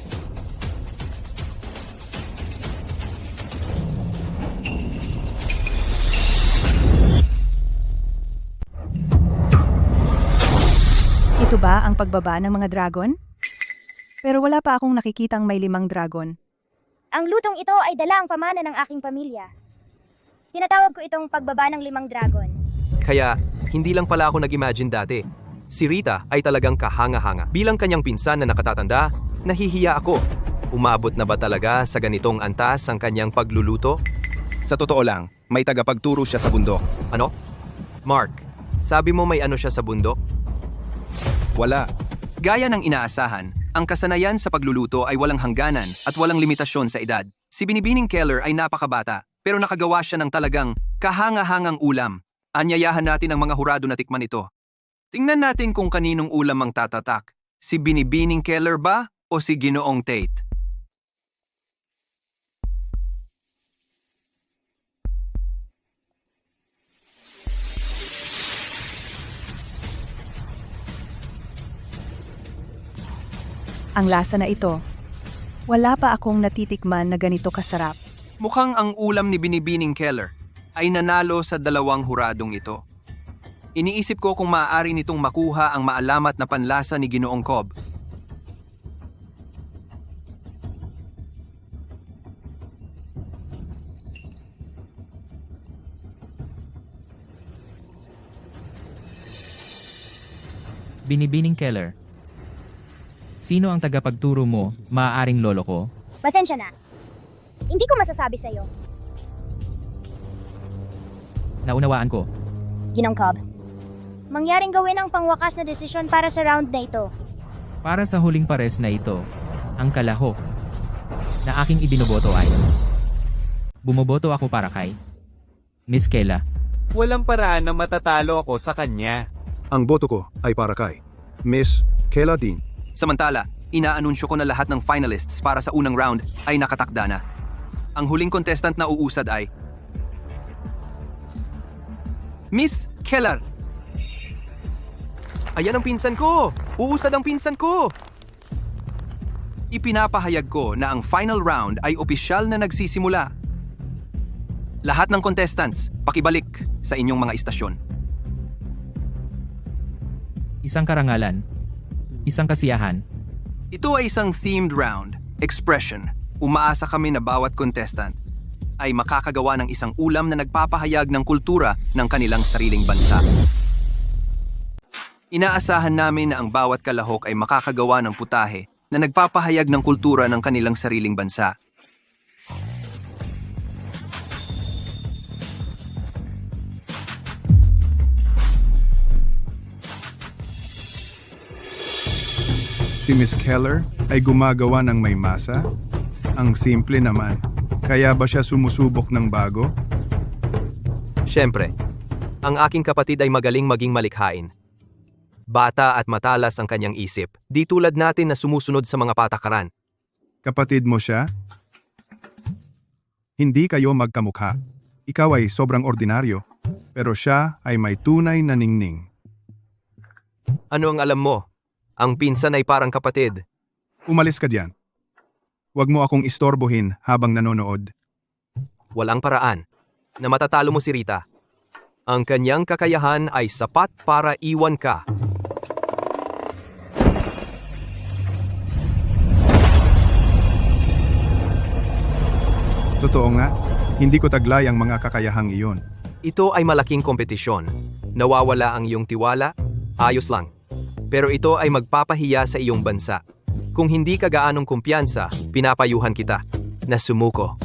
Ito ba ang pagbaba ng mga dragon? Pero wala pa akong nakikitang may 5 dragon. Ang lutong ito ay dala ang pamana ng aking pamilya. Tinatawag ko itong pagbaba ng 5 dragon. Kaya, hindi lang pala ako nag-imagine dati. Si Rita ay talagang kahanga-hanga. Bilang kanyang pinsan na nakatatanda, nahihiya ako. Umabot na ba talaga sa ganitong antas ang kanyang pagluluto? Sa totoo lang, may tagapagturo siya sa bundok. Ano? Mark, sabi mo may ano siya sa bundok? Wala. Gaya ng inaasahan, ang kasanayan sa pagluluto ay walang hangganan at walang limitasyon sa edad. Si Binibining Keller ay napakabata, pero nakagawa siya ng talagang kahanga-hangang ulam. Anyayahan natin ang mga hurado na tikman ito. Tingnan natin kung kaninong ulam ang tatatak. Si Binibining Keller ba o si Ginoong Tate? Ang lasa na ito. Wala pa akong natitikman na ganito kasarap. Mukhang ang ulam ni Binibining Keller ay nanalo sa 2 huradong ito. Iniisip ko kung maaari nitong makuha ang maalamat na panlasa ni Ginoong Cobb. Binibining Keller. Sino ang tagapagturo mo, maaaring lolo ko? Pasensya na. Hindi ko masasabi sa'yo. Naunawaan ko. Ginong Cobb. Mangyaring gawin ang pangwakas na desisyon para sa round na ito. Para sa huling pares na ito, ang kalahok na aking ibinoboto ay bumoboto ako para kay Miss Kayla. Walang paraan na matatalo ako sa kanya. Ang boto ko ay para kay Miss Kayla Dean. Samantala, inaanunsyo ko na lahat ng finalists para sa unang round ay nakatakda na. Ang huling contestant na uusad ay Miss Keller. Ayan ang pinsan ko! Uusad ang pinsan ko! Ipinapahayag ko na ang final round ay opisyal na nagsisimula. Lahat ng contestants, pakibalik sa inyong mga istasyon. Isang karangalan. Isang kasiyahan. Ito ay isang themed round, expression. Umaasa kami na bawat contestant ay makakagawa ng isang ulam na nagpapahayag ng kultura ng kanilang sariling bansa. Inaasahan namin na ang bawat kalahok ay makakagawa ng putahe na nagpapahayag ng kultura ng kanilang sariling bansa. Si Miss Keller ay gumagawa ng may masa, Ang simple naman. Kaya ba siya sumusubok ng bago? Siyempre, ang aking kapatid ay magaling maging malikhain. Bata at matalas ang kanyang isip, di tulad natin na sumusunod sa mga patakaran. Kapatid mo siya? Hindi kayo magkamukha. Ikaw ay sobrang ordinaryo, pero siya ay may tunay na ningning. Ano ang alam mo? Ang pinsan ay parang kapatid. Umalis ka diyan. Huwag mo akong istorbohin habang nanonood. Walang paraan na matatalo mo si Rita. Ang kanyang kakayahan ay sapat para iwan ka. Totoo nga, hindi ko taglay ang mga kakayahang iyon. Ito ay malaking kompetisyon. Nawawala ang iyong tiwala, ayos lang. Pero ito ay magpapahiya sa iyong bansa. Kung hindi ka gaanong kumpiyansa, pinapayuhan kita na sumuko.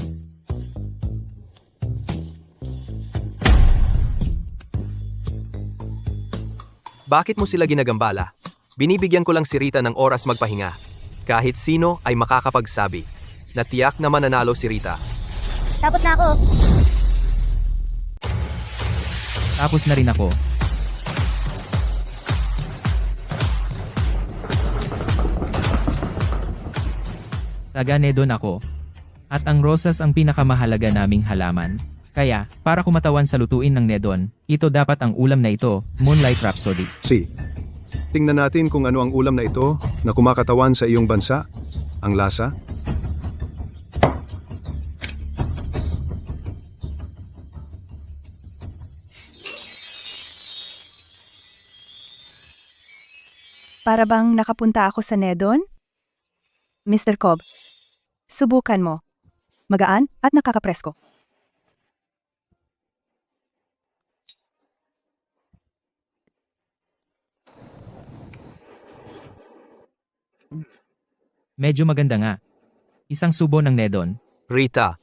Bakit mo sila ginagambala? Binibigyan ko lang si Rita ng oras magpahinga. Kahit sino ay makakapagsabi na tiyak na mananalo si Rita. Tapos na ako. Tapos na rin ako. Taga-Nedon ako. At ang rosas ang pinakamahalaga naming halaman. Kaya, para kumatawan sa lutuin ng Nedon, ito dapat ang ulam na ito, Moonlight Rhapsody. Tingnan natin kung ano ang ulam na ito na kumakatawan sa iyong bansa. Ang lasa. Para bang nakapunta ako sa Nedon? Mr. Cobb, subukan mo. Magaan at nakakapresko. Medyo maganda nga. Isang subo ng Nedon. Rita,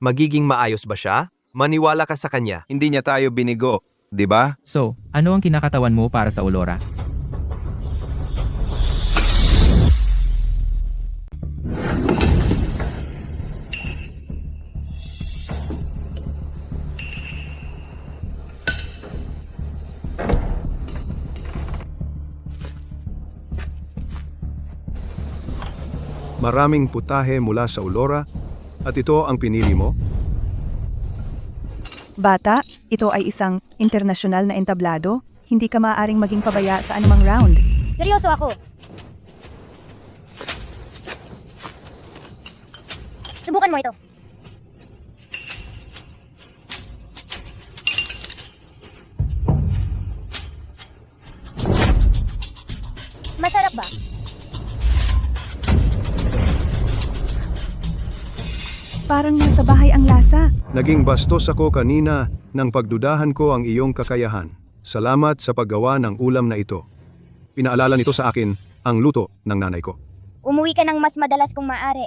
magiging maayos ba siya? Maniwala ka sa kanya. Hindi niya tayo binigo, di ba? So, ano ang kinakatawan mo para sa Ulora? Maraming putahe mula sa Ulora at ito ang pinili mo? Bata, ito ay isang internasyonal na entablado. Hindi ka maaaring maging pabaya sa anumang round. Seryoso ako. Subukan mo ito. Masarap ba? Parang nasa bahay ang lasa. Naging bastos ako kanina nang pagdudahan ko ang iyong kakayahan. Salamat sa paggawa ng ulam na ito. Pinaalala nito sa akin ang luto ng nanay ko. Umuwi ka ng mas madalas kung maaari.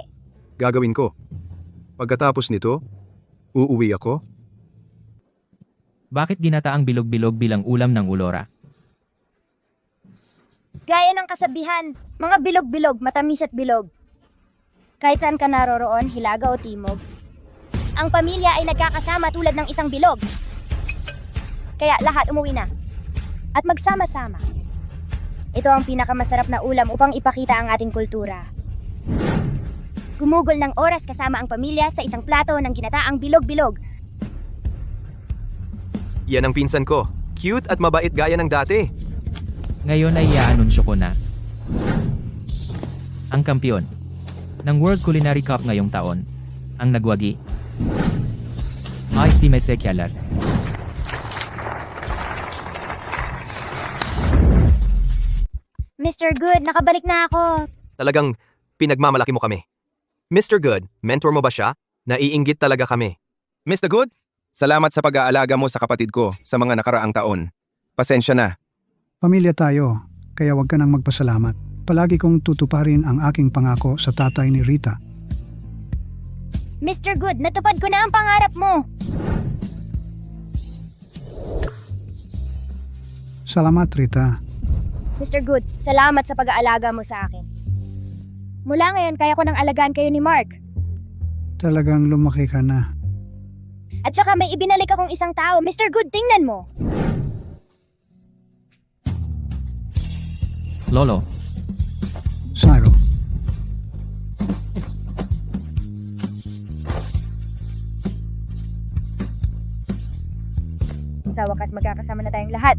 Gagawin ko. Pagkatapos nito, uuwi ako. Bakit ginataang bilog-bilog bilang ulam ng Ulora? Gaya ng kasabihan, mga bilog-bilog, matamis at bilog. Kahit saan ka naroroon, hilaga o timog, ang pamilya ay nagkakasama tulad ng isang bilog. Kaya lahat umuwi na. At magsama-sama. Ito ang pinakamasarap na ulam upang ipakita ang ating kultura. Gumugol ng oras kasama ang pamilya sa isang plato ng ginataang bilog-bilog. Yan ang pinsan ko. Cute at mabait gaya ng dati. Ngayon ay iaanunsyo ko na. Ang kampiyon ng World Culinary Cup ngayong taon, ang nagwagi, ay si Mese Keller. Mr. Good, nakabalik na ako. Talagang pinagmamalaki mo kami. Mr. Good, mentor mo ba siya? Naiinggit talaga kami. Mr. Good, salamat sa pag-aalaga mo sa kapatid ko sa mga nakaraang taon. Pasensya na. Pamilya tayo, kaya huwag ka nang magpasalamat. Palagi kong tutuparin ang aking pangako sa tatay ni Rita. Mr. Good, natupad ko na ang pangarap mo. Salamat, Rita. Mr. Good, salamat sa pag-aalaga mo sa akin. Mula ngayon, kaya ko nang alagaan kayo ni Mark. Talagang lumaki ka na. At saka may ibinalik akong isang tao. Mr. Good, tingnan mo. Lolo, Saro, Sa wakas magkakasama na tayong lahat.